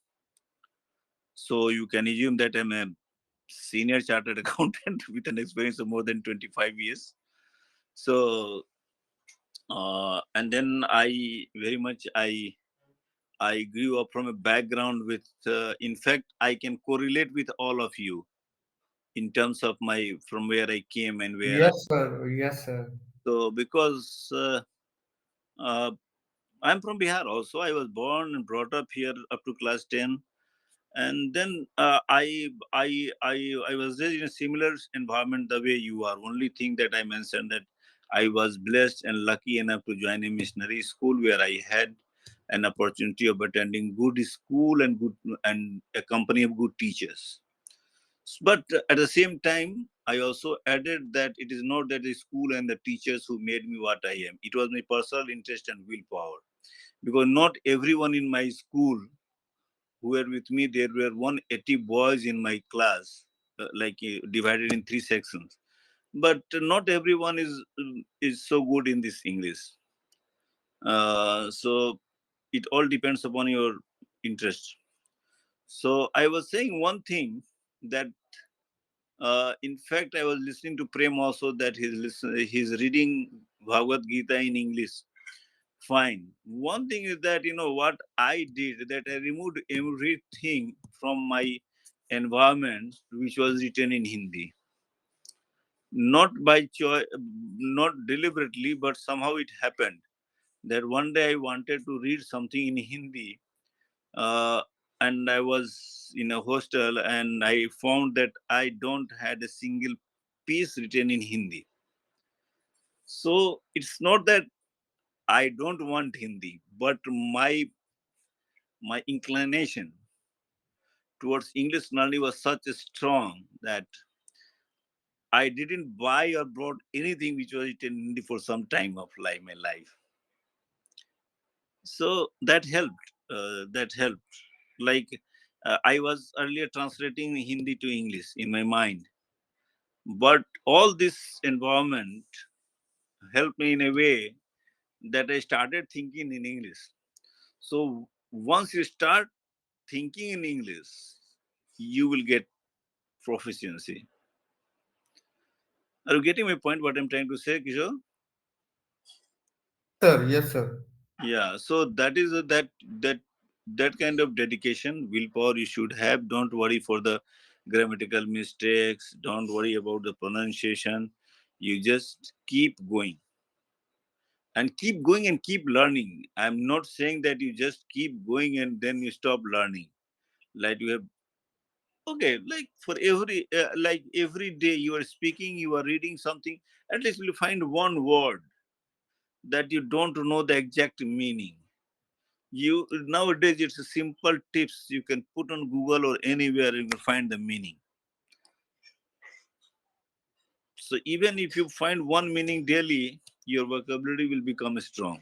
so you can assume that I'm a senior chartered accountant with an experience of more than 25 years. So and then I grew up from a background with in fact I can correlate with all of you in terms of my from where I came and where I, Yes, sir. Yes, sir. so because uh, I'm from Bihar also. I was born and brought up here up to class 10, and then I was raised in a similar environment the way you are. Only thing that I mentioned that I was blessed and lucky enough to join a missionary school where I had an opportunity of attending good school and good and a company of good teachers. But at the same time, I also added that it is not that the school and the teachers who made me what I am. It was my personal interest and willpower. Because not everyone in my school who were with me, there were 180 boys in my class, divided in three sections. But not everyone is so good in this English. So it all depends upon your interest. So I was saying one thing that, in fact, I was listening to Prem also that he's reading Bhagavad Gita in English. Fine. One thing is that what I did that I removed everything from my environment which was written in Hindi. Not by choice, not deliberately, but somehow it happened that one day I wanted to read something in Hindi, uh, and I was in a hostel, and I found that I don't had a single piece written in Hindi. So it's not that I don't want Hindi, but my inclination towards English learning was such strong that I didn't buy or bought anything which was written in Hindi for some time of my life. So that helped. That helped. Like I was earlier translating Hindi to English in my mind, but all this environment helped me in a way that I started thinking in English. So once you start thinking in English, you will get proficiency. Are you getting my point? What I'm trying to say, Kishore? Yes, sir. Yes, sir. Yeah. So that is that that kind of dedication, willpower you should have. Don't worry for the grammatical mistakes. Don't worry about the pronunciation. You just keep going and keep going and keep learning. I'm not saying that you just keep going and then you stop learning. Like you have okay, like for every like every day you are speaking, you are reading something. At least you find one word that you don't know the exact meaning. You nowadays it's a simple tips you can put on Google or anywhere you can find the meaning. So even if you find one meaning daily, your vocabulary will become strong.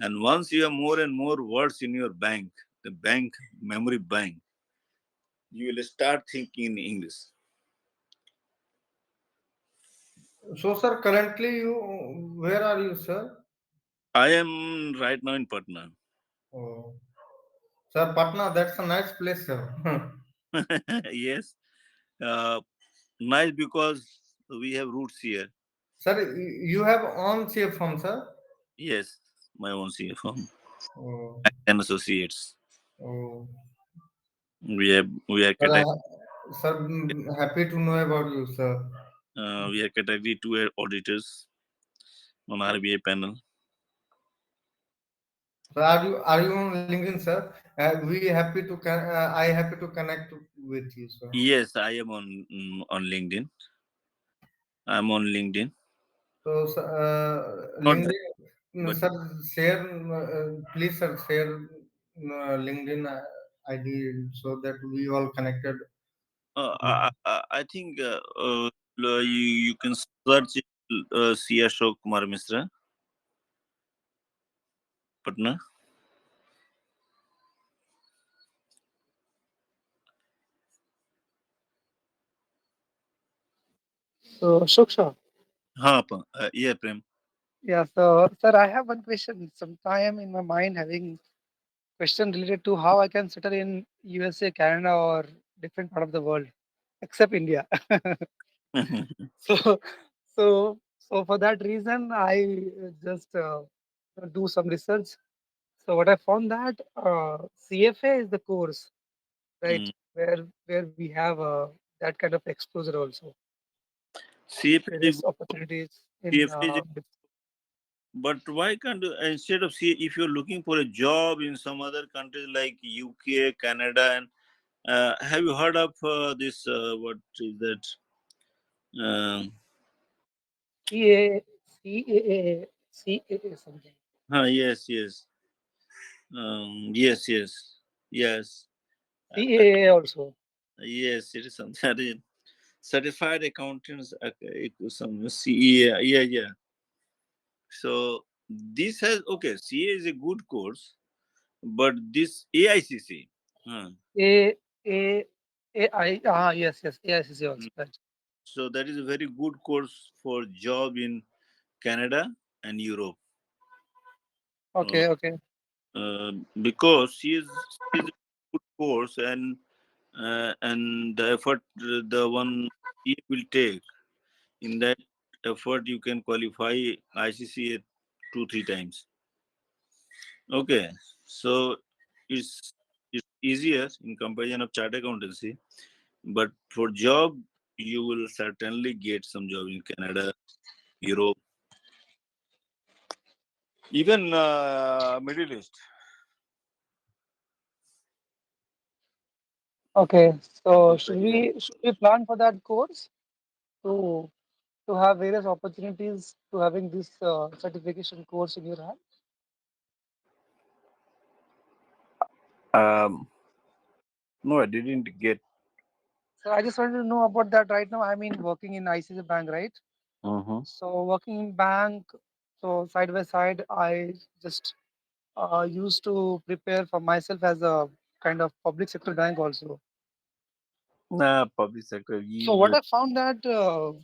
And once you have more and more words in your bank, the bank memory bank, you will start thinking in English. So, sir, currently you, where are you, sir? I am right now in Patna. Oh, sir, Patna, that's a nice place, sir. Yes, uh, nice because we have roots here. Sir, you have own CA firm, sir? Yes, my own CFO Oh, and associates. oh. We are Sir, category sir, happy to know about you, sir. we are category two auditors on RBI panel. So are you on LinkedIn, sir? We happy to I happy to connect with you, sir. Yes, I am on LinkedIn. I'm on LinkedIn. So, Not that, LinkedIn, but sir, share, please, sir, share LinkedIn ID so that we all connected. I think you can search CA Ashok Misra, Patna. So, Shuksha, Yeah, Prem. yeah, so sir, I have one question. Sometime in my mind having question related to how I can settle in USA, Canada, or different part of the world, except India. So, so for that reason, I just do some research. So what I found that CFA is the course, right, Mm. where we have that kind of exposure also, CFA is a various good, opportunities in. CFA is a, but why can't instead of CA, if you're looking for a job in some other countries like UK, Canada, and have you heard of this? What is that? Um CA, CAA, CAA something. yes, yes, yes, yes, yes, CAA also. yes. It is something. That is certified accountants, some CE. Yeah, yeah. So this has okay. CA is a good course, but this AICC. Huh. A A AI. Ah, yes, yes. AICC also. Mm. Right. So that is a very good course for job in Canada and Europe. Uh, Okay, okay. because she is a good course and the effort the one he will take in that effort you can qualify ICCA 2 3 times. Okay, so it's it's easier in comparison of chartered accountancy, but for job you will certainly get some job in Canada, Europe, even Middle East. Okay. So Yeah. should we plan for that course to to have various opportunities to having this certification course in your hand? Um, no, I didn't get. So I just wanted to know about that right now. I mean, working in ICICI Bank, right? Uh-huh. So working in bank, so side by side, I just used to prepare for myself as a kind of public sector bank also. Nah, public sector. So what I found that so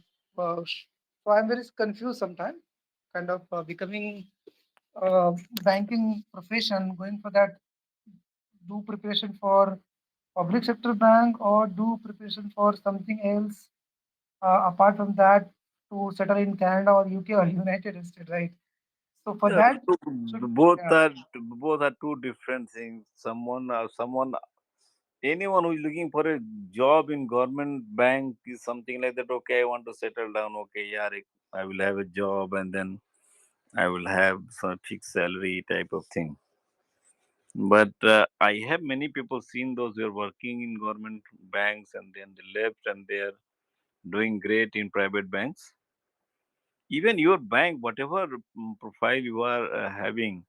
I'm very confused sometimes, kind of becoming banking profession, going for that, do preparation for public sector bank or do preparation for something else apart from that to settle in Canada or UK or United States, right? So for Yeah, that, look, should both yeah. are both are two different things. Someone, anyone who is looking for a job in government bank is something like that. Okay, I want to settle down. Okay, yeah, I will have a job and then I will have some fixed salary type of thing. But I have many people seen those who are working in government banks and then they left and they are doing great in private banks. Even your bank, whatever profile you are having,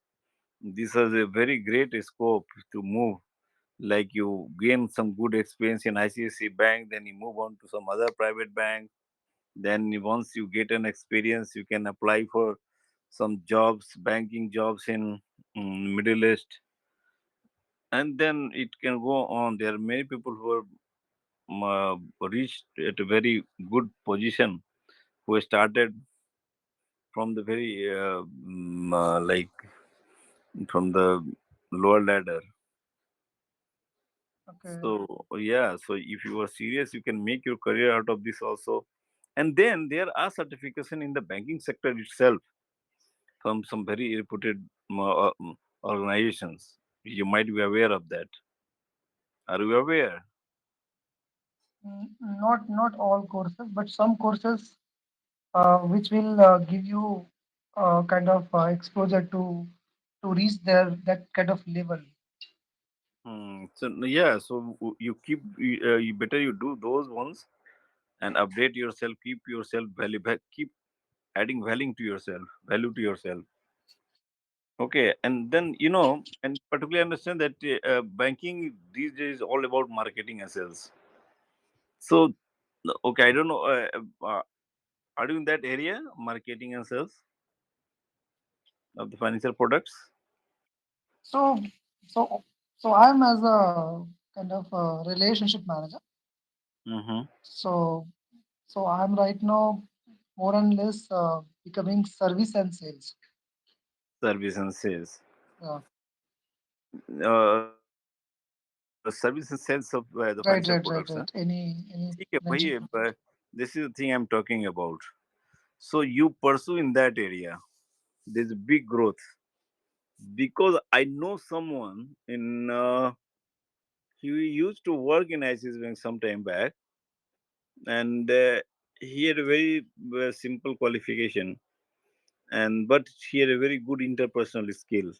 this has a very great scope to move. Like you gain some good experience in ICICI Bank, then you move on to some other private bank. Then once you get an experience, you can apply for some jobs, banking jobs in Middle East, and then it can go on. There are many people who have reached at a very good position, who started from the very like from the lower ladder. Okay. So yeah, so if you are serious, you can make your career out of this also. And then there are certification in the banking sector itself from some very reputed organizations. You might be aware of that. Are you aware? Not all courses, but some courses which will give you kind of exposure to reach there that kind of level. So yeah, so you keep you better you do those ones and update yourself. Keep yourself keep adding value to yourself. Okay, and then and particularly understand that banking these days is all about marketing and sales. So, okay, I don't know. Are you in that area, marketing and sales of the financial products? So so so I'm as a kind of a relationship manager. Mm-hmm. So so I'm right now more and less becoming service and sales. Service and sales. Yeah. Service and sales of the financial products. Huh? Right. Any ठीक है, financial वही है, products. this is the thing I'm talking about. So you pursue in that area. There's big growth because I know someone in. He used to work in ICICI Bank some time back, and he had a very simple qualification, and but he had a very good interpersonal skill,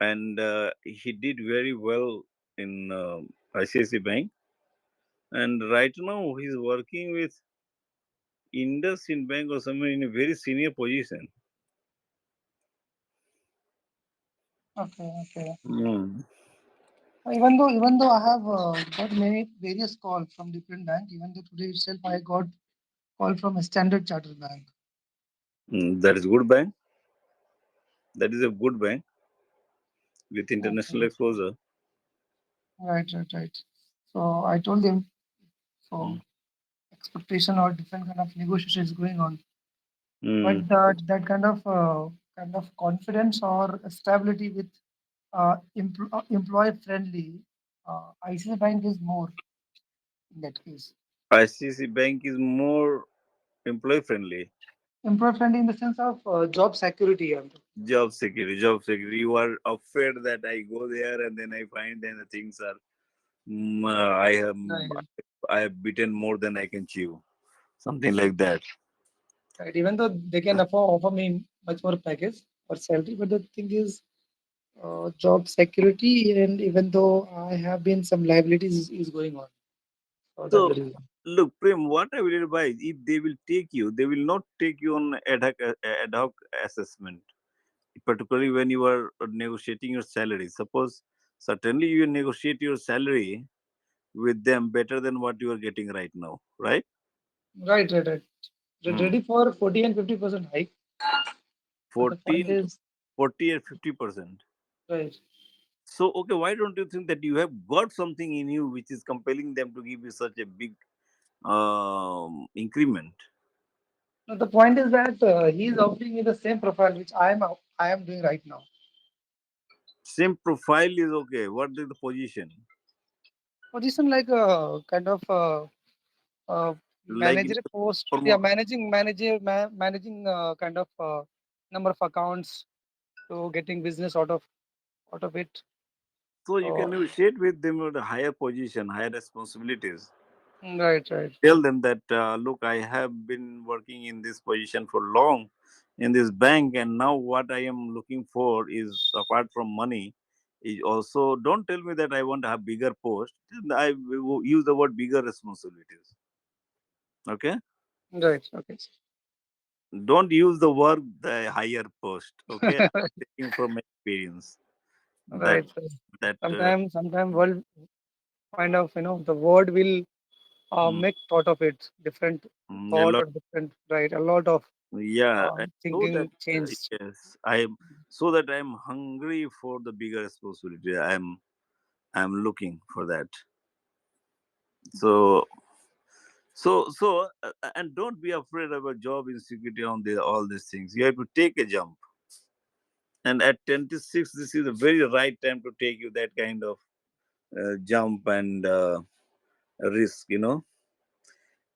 and he did very well in ICICI Bank, and right now he's working with IndusInd Bank or somewhere in a very senior position. Okay. Mm. Even though I have got many various calls from different banks, even though today itself I got call from a Standard Chartered Bank. That is good bank. That is a good bank with international Okay. exposure. Right. So I told him, so Mm. expectation or different kind of negotiation is going on, Mm. but that kind of confidence or stability with employee friendly, ICICI Bank is more in that case. ICICI Bank is more employee friendly. Employee friendly in the sense of job security. Job security. You are afraid that I go there and then I find then the things are I have Right. I have bitten more than I can chew. Something like that. Right. Even though they can offer me much more package or salary, but the thing is job security, and even though I have been some liabilities is going on. So that's So the reason. look, Prem, what I will advise, if they will take you, they will not take you on ad hoc assessment, particularly when you are negotiating your salary. Suppose certainly you negotiate your salary with them better than what you are getting right now, right? Right. Hmm. Ready for 40 and 50% hike. But the point 14, is, 40 or 50%. right. So, okay, why don't you think that you have got something in you which is compelling them to give you such a big increment? No, the point is that he is offering me the same profile which I am doing right now. Same profile is okay. What is the position? Position like kind of Like manager post. Yeah, promo- managing kind of number of accounts to getting business out of it. so you can So negotiate with them with a higher position, higher responsibilities. right, right, Tell them that look, I have been working in this position for long in this bank, and now what I am looking for is apart from money is also, don't tell me that I want to have bigger post. I will use the word bigger responsibilities. Okay, right. Okay. don't use the word the higher post. Okay, I'm taking from experience that Right. Right. that Sometimes world kind of the word will mm, make thought of it different a thought lot. or different right. A lot of Yeah, and so that thinking changed. yes, I am, so that I am hungry for the bigger responsibility. I'm looking for that. So and don't be afraid of a job insecurity on the all these things. You have to take a jump. And at 26, this is the very right time to take you that kind of jump and risk.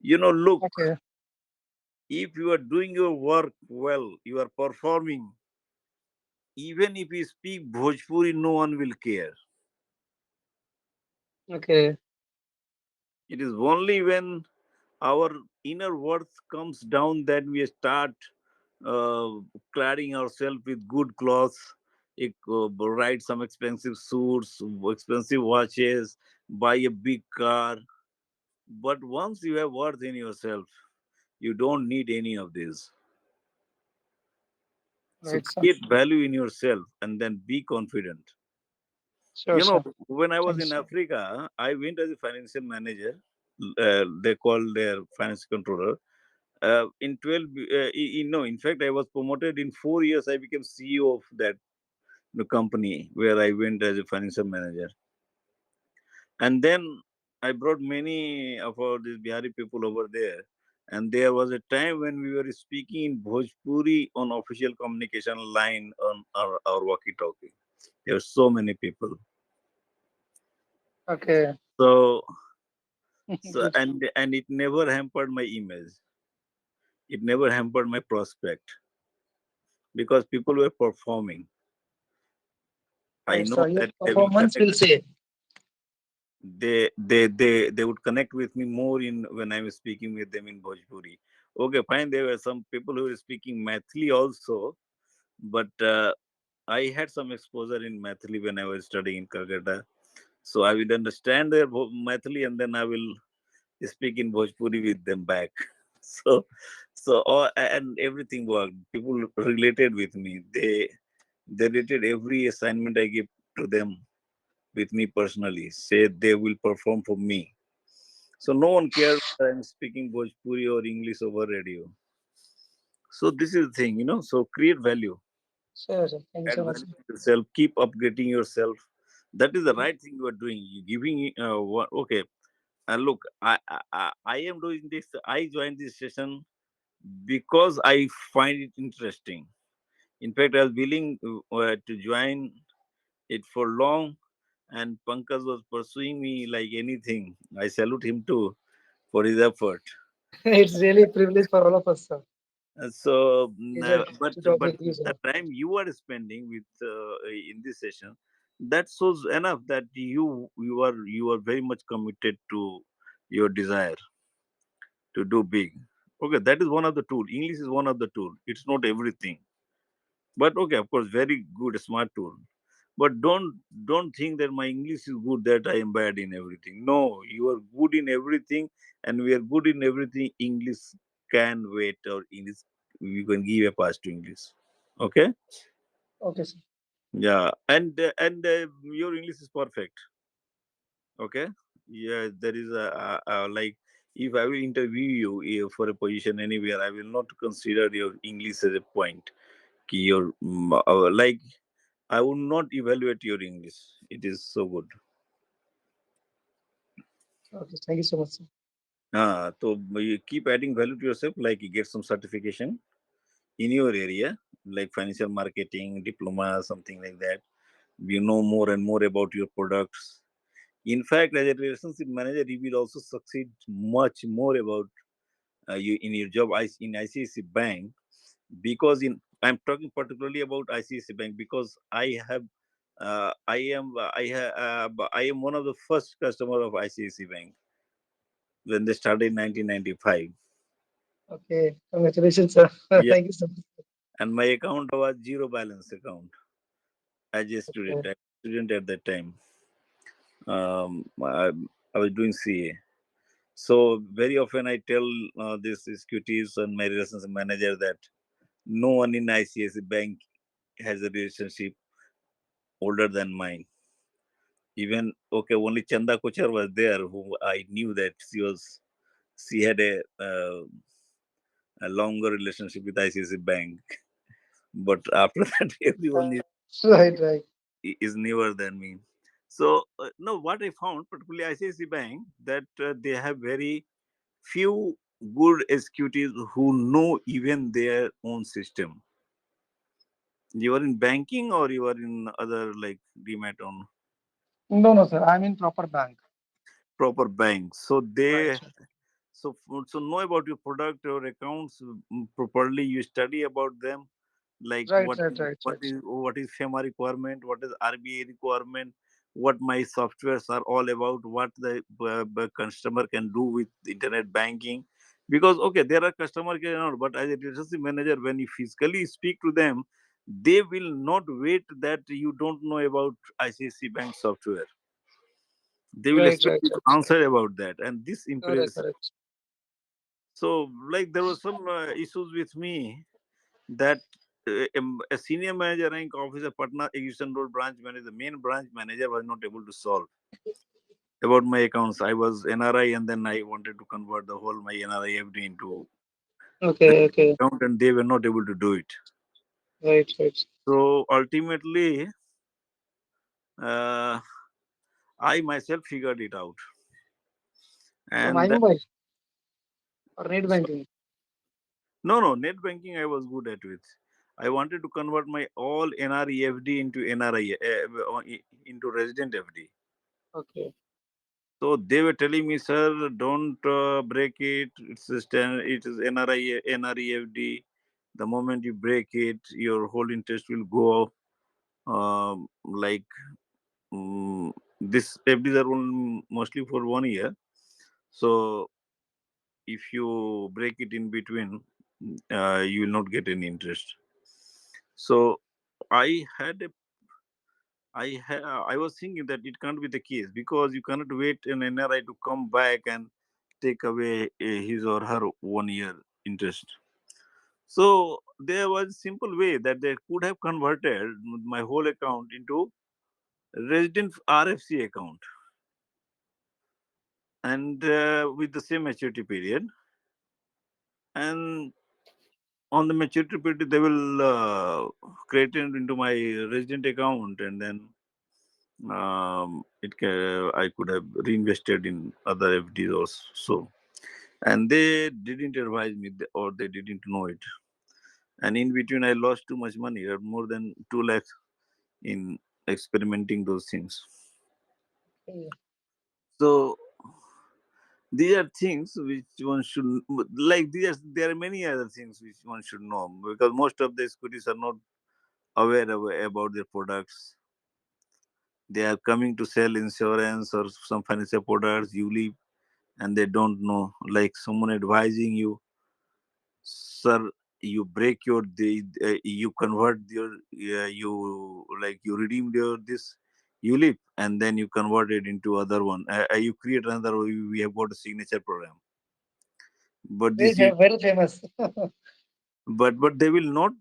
Look, Okay. if you are doing your work well, you are performing. Even if you speak Bhojpuri, no one will care. Okay. It is only when our inner worth comes down that we start uh, cladding ourselves with good clothes, ride some expensive suits, expensive watches, buy a big car. But once you have worth in yourself, you don't need any of this. So Right, sir. create value in yourself and then be confident. Sure, sir. When I was in Thanks. Africa, I went as a financial manager. They call their finance controller. In 12, in fact, I was promoted in 4 years. I became CEO of that company where I went as a financial manager. And then I brought many of our these Bihari people over there. And there was a time when we were speaking in Bhojpuri on official communication line on our walkie-talkie. There were so many people. Okay. So so Good. and it never hampered my image. It never hampered my prospect because people were performing. I Right, know sir. Your that they will performance connect. will say. They would connect with me more in when I was speaking with them in Bhojpuri. Okay, fine. There were some people who were speaking Mathili also, but I had some exposure in Mathili when I was studying in Calcutta. So I would understand their Mathili, and then I will speak in Bhojpuri with them back. So, and everything worked. People related with me. They rated every assignment I give to them with me personally. Say they will perform for me. So no one cares whether I'm speaking Bhojpuri or English over radio. So this is the thing. So create value, Sure, sir. Thank you add so much. value to yourself, keep upgrading yourself. That is the right thing you are doing. You giving okay. And look, I am doing this. I joined this session because I find it interesting. In fact, I was willing to join it for long, and Pankaj was pursuing me like anything. I salute him too for his effort. It's really a privilege for all of us, sir. Pleasure But to talk but with you, the sir. time you are spending with in this session, that shows enough that you are very much committed to your desire to do big. Okay, that is one of the tool. English is one of the tool. It's not everything, but okay, of course, very good, smart tool. But don't think that my English is good, that I am bad in everything. No, you are good in everything, and we are good in everything. English can wait, or English we can give a pass to English. Okay, Okay, sir. yeah, and your English is perfect. Okay, yeah, there is like, if I will interview you for a position anywhere, I will not consider your English as a point. Ki Your like I would not evaluate your English. It is so good. Okay, thank you so much, sir. So you keep adding value to yourself, like you get some certification in your area, like financial marketing, diploma, something like that. You know more and more about your products. In fact, as a relationship manager, you will also succeed much more about you in your job in ICICI Bank, because in I'm talking particularly about ICICI Bank because I am one of the first customer of ICICI Bank when they started in 1995. Okay, congratulations, sir. Yeah, Thank you so much. and my account was zero balance account as a Okay, student at that time. I was doing CA. So very often I tell these executives and my relationship manager that no one in ICICI Bank has a relationship older than mine. Even okay, only Chanda Kochar was there, who I knew that she had a longer relationship with ICICI Bank. But after that, everyone right, right. is newer than me. So no, what I found, particularly ICICI Bank, that they have very few good executives who know even their own system. You are in banking or you are in other like demat on No, no, sir. I'm in proper bank. proper bank. So Right, they so know about your product or accounts properly. You study about them, like right, right, right, right. what is FEMA requirement, what is RBA requirement, what my softwares are all about, what the customer can do with internet banking. Because okay, there are customer cannot, but as a relationship manager, when you physically speak to them, they will not wait that you don't know about ICICI Bank software. They will Right, expect right, you to right. answer about that, and this Correct, impresses. correct. So, like, there were some issues with me that a senior manager rank officer, Patna Execution Road branch manager, the main branch manager, was not able to solve about my accounts. I was NRI, and then I wanted to convert the whole my NRI FD into the Okay, okay. account, and they were not able to do it. Right, right. So ultimately, uh, I myself figured it out, So my and that, mobile or net so banking. no, no, net banking I was good at with. I wanted to convert my all NRE FD into NRI into resident FD. Okay. So they were telling me, sir, don't break it. It is NRI NREFD. The moment you break it, your whole interest will go. Like this FDs are mostly for 1 year. So if you break it in between, you will not get any interest. So I had a I was thinking that it can't be the case because you cannot wait an NRI to come back and take away his or her 1 year interest. So there was a simple way that they could have converted my whole account into resident RFC account, and with the same maturity period. And on the maturity period, they will create it into my resident account, and then I could have reinvested in other FDs also. And they didn't advise me, or they didn't know it. And in between, I lost too much money, more than 2 lakhs in experimenting those things. Okay. So these are things which one should like. There are many other things which one should know, because most of the schools are not aware about their products. They are coming to sell insurance or some financial products, ULIP, and they don't know. Like someone advising you, sir, you break your you convert your you like you redeemed your this ULIP, and then you convert it into other one. You create another. We have got a signature program, but Very, this you very famous. but they will not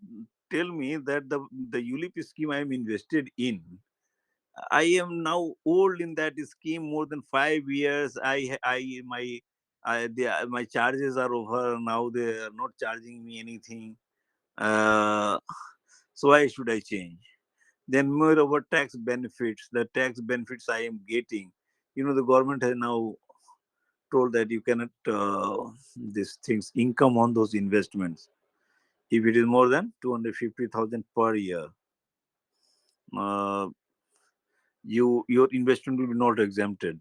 tell me that the ULIP scheme I am invested in, I am now old in that scheme more than 5 years. My charges are over now. They are not charging me anything. Uh, so why should I change? Then moreover, tax benefits. The tax benefits I am getting. The government has now told that you cannot these things income on those investments. If it is more than 250,000 per year, uh, your investment will be not exempted.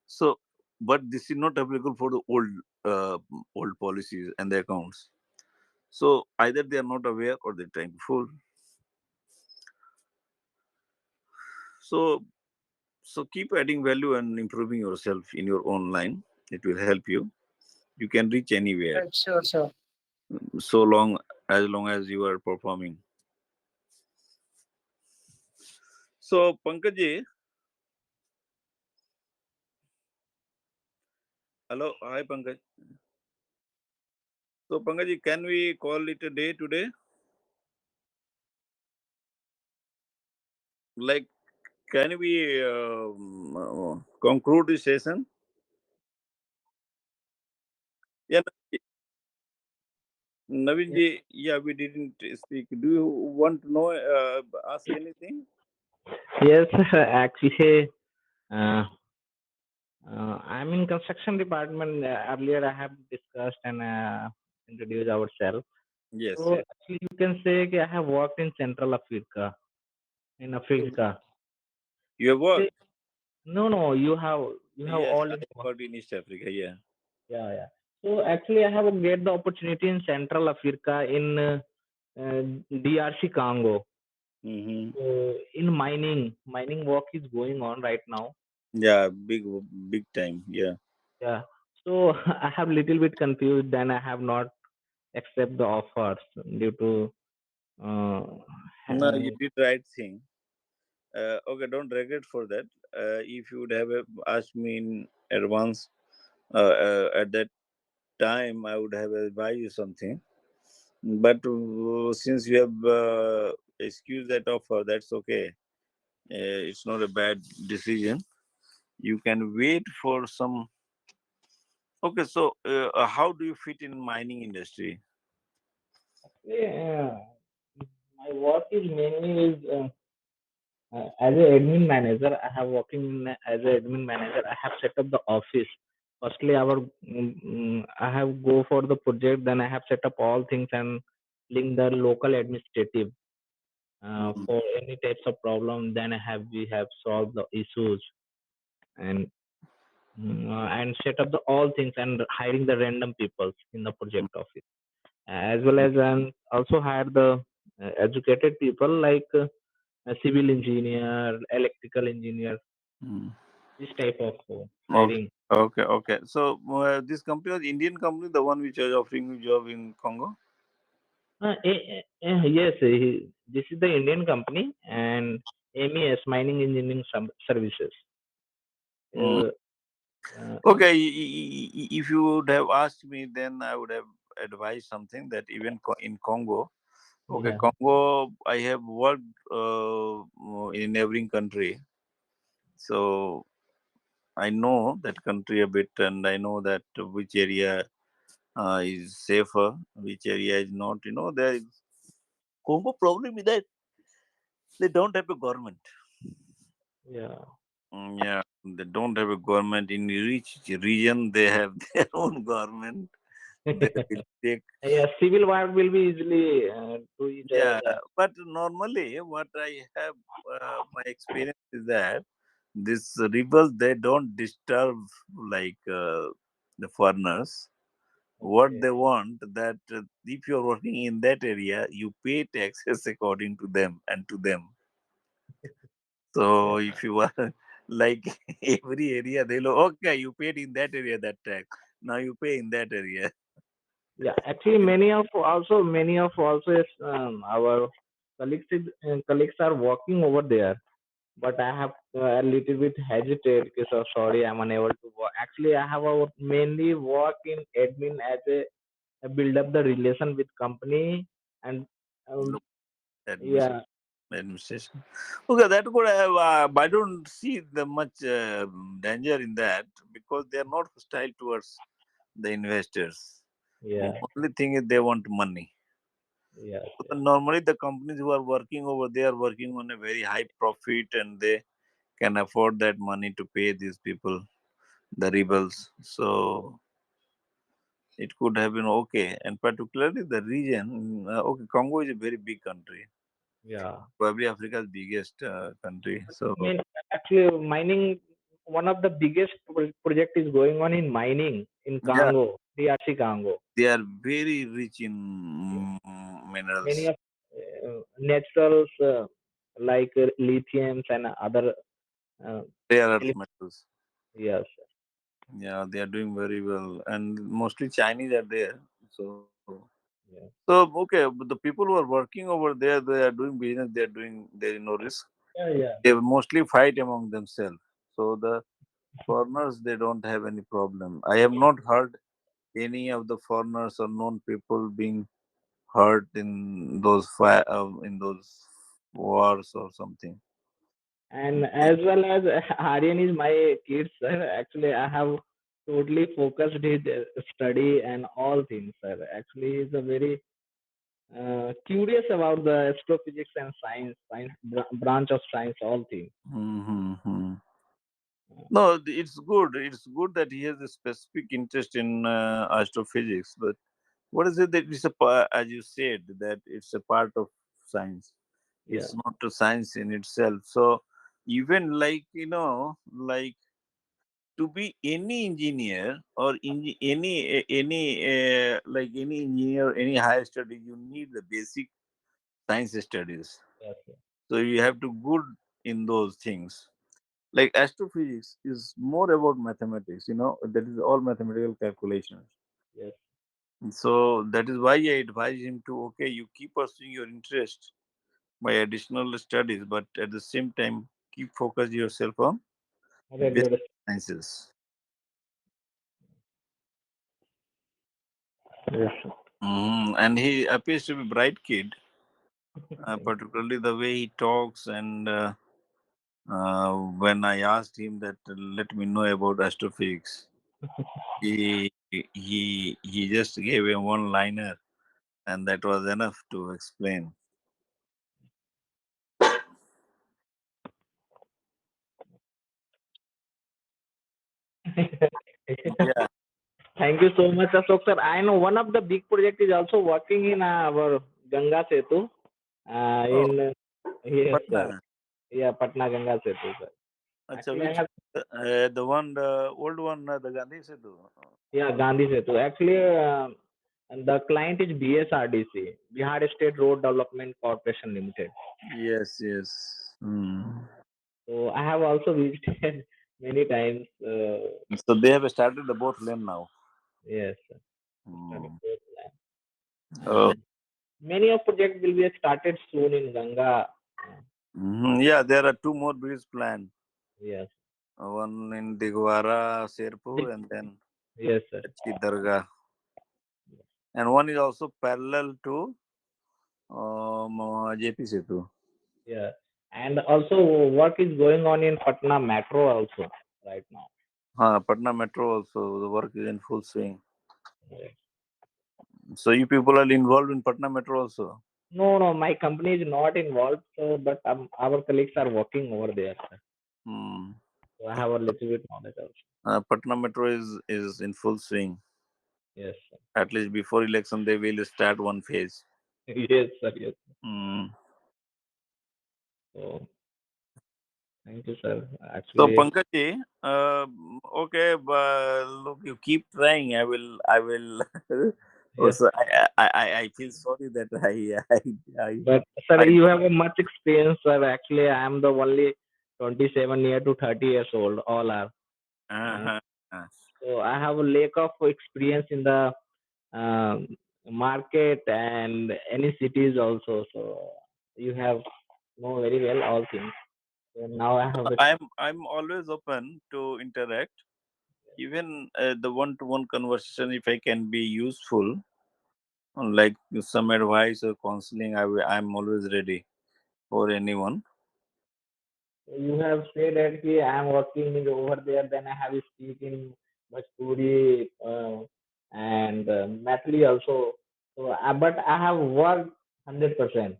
So, but this is not applicable for the uh, old policies and the accounts. So either they are not aware or they're trying to fool. So keep adding value and improving yourself in your own line. It will help you. You can reach anywhere Right, sure, sure. so long as you are performing. So Pankaj, hello, hi Pankaj. So Pankaj, can we call it a day today? Like, can we conclude this session? Yeah, Navinji, yeah, we didn't speak. Do you want to know, ask anything? Yes, actually, uh, I'm in construction department. Earlier, I have discussed and introduced ourselves. Yes, So yes. actually, you can say that I have worked in Central Africa. In Africa, You have say, worked? no, no, you have Yes, all I in one. worked in East Africa. Yeah. Yeah, yeah. So actually, I have get the opportunity in Central Africa in DRC Congo. Mm-hmm. So in mining work is going on right now. Yeah, big time. Yeah. Yeah. So I have little bit confused, and I have not accept the offers due to uh, No, you ha- did right thing. Okay, don't regret for that. If you would have asked me in advance at that time, I would have advised you something. But since you have excused that offer, that's okay. It's not a bad decision. You can wait for some. Okay, so how do you fit in mining industry? yeah, my work is mainly is as a admin manager. I have working as a admin manager. I have set up the office. Firstly, I have go for the project. Then I have set up all things and link the local administrative Mm. for any types of problem. Then we have solved the issues and and set up the all things and hiring the random people in the project office, as well as also hire the educated people like a civil engineer, electrical engineer, Mm. this type of Okay, hiring. okay. So this company was Indian company, the one which was offering you job in Congo. Yes, this is the Indian company and MES Mining Engineering Services. Mm. Uh, uh, Okay, if you would have asked me, then I would have advised something that even in Congo. Okay, yeah, Congo, I have worked in neighboring country, so I know that country a bit, and I know that which area is safer, which area is not. There is Congo problem is that they don't have a government. yeah. Yeah, they don't have a government in each region. They have their own government. They will take. Yeah, civil war will be easily to each Yeah, other. but normally what I have my experience is that these rebels they don't disturb like the foreigners. What Okay. they want that if you're working in that area, you pay taxes according to them and to them. Yeah, So if you are like every area, they'll okay, you paid in that area that tax. Now you pay in that area. yeah. Actually, many of also yes, our colleagues are working over there. But I have a little bit hesitate because of sorry I'm unable to work. Actually, I have mainly work in admin as a build up the relation with company and um, Administration. yeah, Administration. Okay, that could have. I don't see the much danger in that because they are not hostile towards the investors. yeah, Only thing is they want money. Yes, So yes, normally the companies who are working over there are working on a very high profit, and they can afford that money to pay these people, the rebels. So it could have been okay, and particularly the region. Okay, Congo is a very big country, yeah. probably Africa's biggest country. So I mean, actually, mining, one of the biggest project is going on in mining in yeah, Congo, DRC Congo. they are very rich in Many minerals, of naturals like lithiums and other uh, rare earth elements. metals. Yes, Yeah, they are doing very well, and mostly Chinese are there. So, yes, okay, but the people who are working over there, they are doing business. They are doing. There is no risk. yeah, yeah. They mostly fight among themselves. So the foreigners, they don't have any problem. I have not heard any of the foreigners or known people being hurt in those in those wars or something. And as well as Aryan is my kid, sir. Actually, I have totally focused his study and all things, sir. Actually, he's a very curious about the astrophysics and science branch of science, all things. Mm-hmm. No, it's good. It's good that he has a specific interest in astrophysics. But what is it that it's as you said, that it's a part of science. Yeah, It's not a science in itself. So even like like to be any engineer or like any engineer, any higher study, you need the basic science studies. yes, yes, So you have to good in those things. Like astrophysics is more about mathematics, that is all mathematical calculations. yes. So that is why I advise him to, okay, you keep pursuing your interest by additional studies, but at the same time keep focus yourself on basic Regular. sciences. Yes. And he appears to be bright kid, particularly the way he talks. And when I asked him that, let me know about astrophysics, he just gave a one liner, and that was enough to explain. Yeah. Thank you so much, Ashok sir. I know one of the big project is also working in our Ganga Setu. Oh, Yes, sir. Patna. Yeah, Patna Ganga Setu, sir. Acha, Actually, I which have, the one, the old one, the Gandhi Setu. yeah, Gandhi Setu. Actually, and the client is BSRDC, Bihar State Road Development Corporation Limited. Yes, yes. Hmm. So I have also visited many times. So they have started the boat lane now. Yes, sir. Study Hmm. both land. Oh. And many of project will be started soon in Ganga. Yeah, there are two more bridges planned. Yes. One in Digwara, Sherpur, and then Yes, sir. at Dargah. And one is also parallel to JP Setu. Yeah. And also work is going on in Patna Metro also right now. Patna Metro also, the work is in full swing. Yes. So you people are involved in Patna Metro also. No, no, my company is not involved, so but our colleagues are working over there, sir. Hmm. So I have a little bit knowledge also. Patna Metro is in full swing. Yes, sir. At least before election, they will start one phase. Yes, sir. Yes. Hmm. So thank you, sir. So Actually, Pankaj, okay, but look, you keep trying. I will. Oh, yes. so I feel sorry that I, But sir, I you have a much experience, sir. Actually, I am the only 27 year to 30 years old. All are. Uh, uh-huh. so I have a lack of experience in the um, market and any cities also. So you have know very well all things. So now I have it. I'm always open to interact. Even the one-to-one conversation, if I can be useful, like some advice or counseling, I'm always ready for anyone. You have said that I am working in over there. Then I have speak in Bhojpuri and Mathili also. So, but I have worked 100%.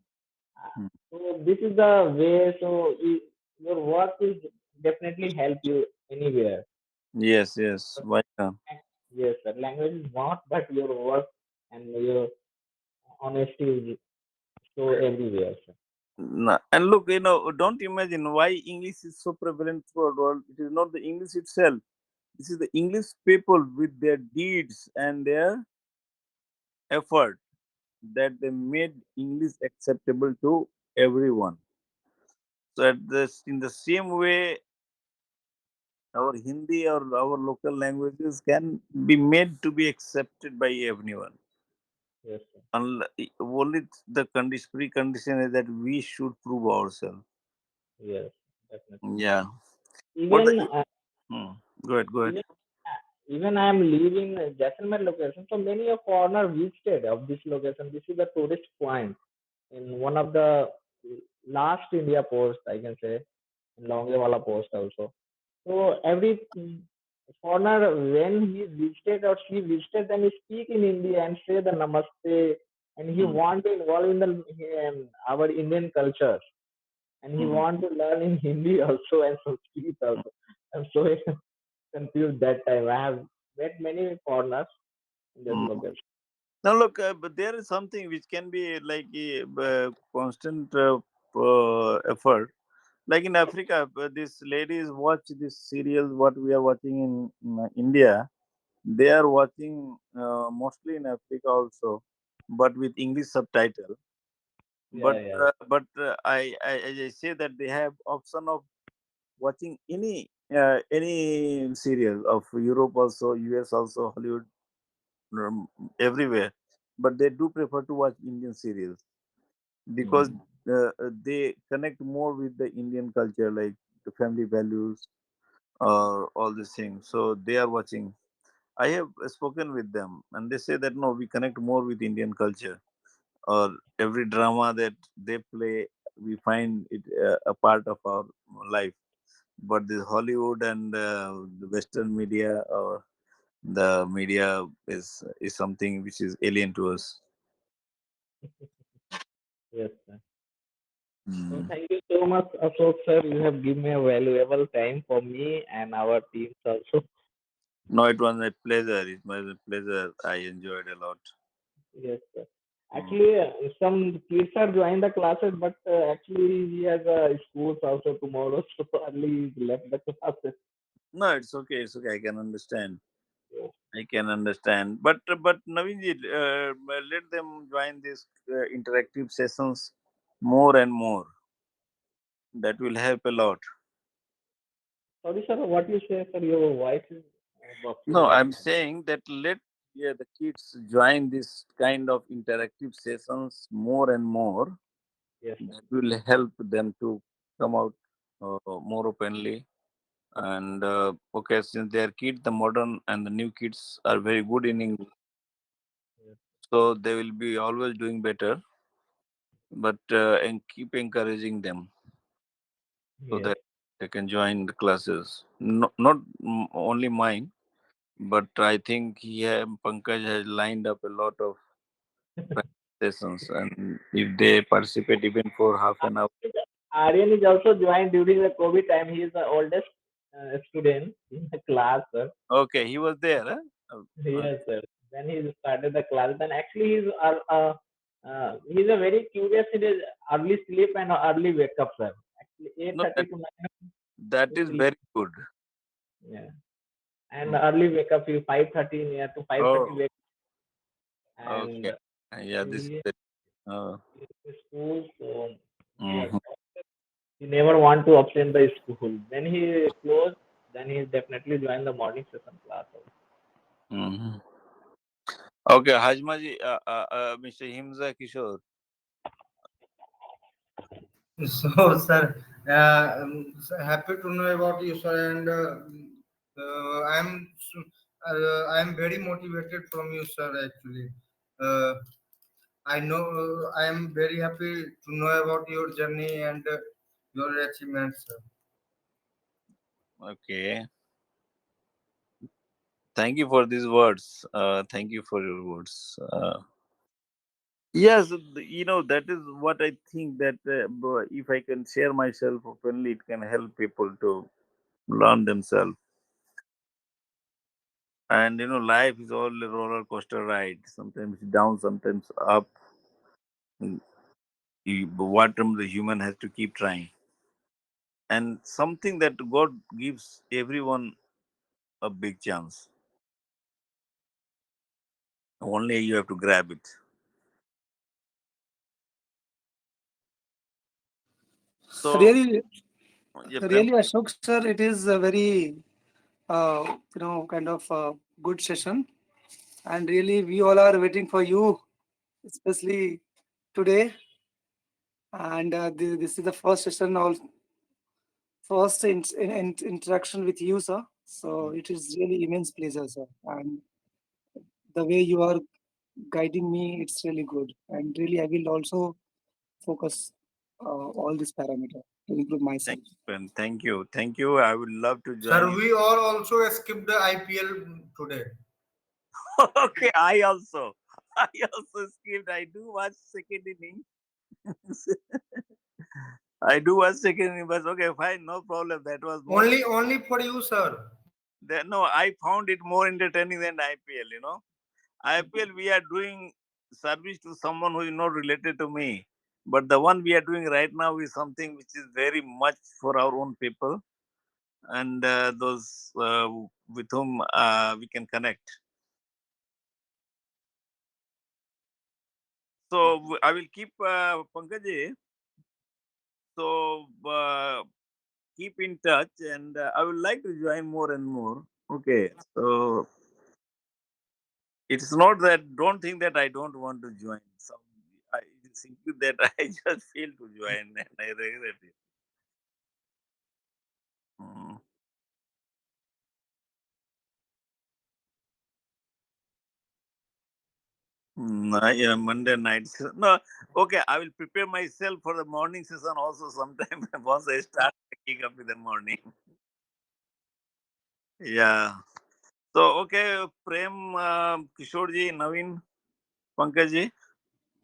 Hmm. So this is the way. So your work will definitely help you anywhere. Yes, yes. Why not? Yes, sir. Language is not, but your work and your honesty is so everywhere, sir. And look, don't imagine why English is so prevalent throughout the world. It is not the English itself. This is the English people with their deeds and their effort that they made English acceptable to everyone. So in the same way, our Hindi or our local languages can be made to be accepted by everyone. Yes, sir. Only the precondition is that we should prove ourselves. Yes, definitely. Yeah. What Even the? Hmm. Go ahead. Go ahead. even even I am leaving Jaisalmer location. So many of foreigners visited of this location. This is the tourist point in one of the last India post, I can say, in Longewala post also. So every foreigner, when he visited or she visited, then he speak in Hindi and say the namaste, and he Hmm. want to involve in the our Indian culture, and he Hmm. want to learn in Hindi also and Sanskrit also. I'm so confused that time. I have met many foreigners in this Hmm. location. Now look, but there is something which can be like a constant effort. Like in Africa, these ladies watch these serials. What we are watching in India, they are watching mostly in Africa also, but with English subtitle. Yeah, yeah, As I say that they have option of watching any serial of Europe also, US also, Hollywood, everywhere, but they do prefer to watch Indian serials because mm, they connect more with the Indian culture, like the family values or all these things. So they are watching. I have spoken with them, and they say that no, we connect more with Indian culture. Or every drama that they play, we find it a part of our life. But this Hollywood and the Western media or the media is something which is alien to us. yes, sir. So Mm. thank you so much, Ashok sir. You have given me a valuable time for me and our teams also. No, it was a pleasure. It was a pleasure. I enjoyed a lot. Yes, sir. Mm. Actually, some kids are joining the classes, but actually he has schools also tomorrow, so early he left the classes. No, it's okay. It's okay. I can understand. Yes, I can understand. But Navinji, let them join these interactive sessions more and more. That will help a lot. sorry, sir. What you say, sir? Your voice is No, muffling that I'm time. saying that let, yeah, the kids join this kind of interactive sessions more and more. Yes, sir. That will help them to come out more openly. And okay, since they are kids, the modern and the new kids are very good in English, Yes, so they will be always doing better. But and keep encouraging them so yes. that they can join the classes. Not only mine, but I think Pankaj has lined up a lot of sessions, and if they participate even for half an hour. Aryan is also joined during the COVID time. He is the oldest student in the class, sir. Okay, he was there. Huh? Yes, sir. Then he started the class. Then actually he's a very curious. He is early sleep and early wake up, sir. Actually, eight No, thirty to 9 that he is sleep. very good. Yeah, and Mm. early wake up. He 5:30 near to 5:30 Oh, wake, okay. and Yeah, this is he the. Uh, is in school. So he has mhm, he never want to absent the school. When he close, then he definitely join the morning session class. mhm. Okay, Hajmaji, Mr. Himza Kishore. So, sir, happy to know about you, sir, and I'm very motivated from you, sir. Actually, uh, I know I am very happy to know about your journey and your achievements, sir. Okay, thank you for these words. Thank you for your words. Yes, that is what I think, that if I can share myself openly, it can help people to learn themselves. And life is all a roller coaster ride. Sometimes down, sometimes up. Mm, What the human has to keep trying, and something that God gives everyone a big chance. Only you have to grab it. So, Really, yeah, Prem. really, Ashok sir, it is a very kind of good session, and really we all are waiting for you, especially today. And this is the first session, or first interaction with you, sir. So it is really immense pleasure, sir. And the way you are guiding me, it's really good. And really, I will also focus all this parameter to improve Thank myself. you, Prem. Thank you. Thank you. I would love to join Sir, you. we all also skipped the IPL today. Okay, I also. I also skipped. I do watch second inning. I do watch second inning, but okay, fine, no problem. That was more. Only for you, sir. No, I found it more entertaining than IPL. IPL, we are doing service to someone who is not related to me. But the one we are doing right now is something which is very much for our own people, and those with whom we can connect. So I will keep Pankaji. So keep in touch, and I would like to join more and more. Okay, so it's not that, don't think that I don't want to join. It's simply that I just fail to join, and I regret it. Mm. Yeah, Monday night. No, okay. I will prepare myself for the morning session also sometime once I start waking up in the morning. Yeah. So, okay, Prem, Kishore ji, Naveen, Pankaj ji.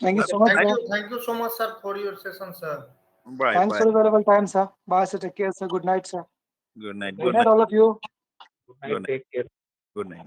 Thank you Bye. so much, Thank sir. you, so much, sir, for your session, sir. Bye. Thanks Bye. for the valuable time, sir. Bye, sir. Take care, sir. Good night, sir. Good Good night. night, Good Good night, night. all of you. good Good night. night. Take care. Good night.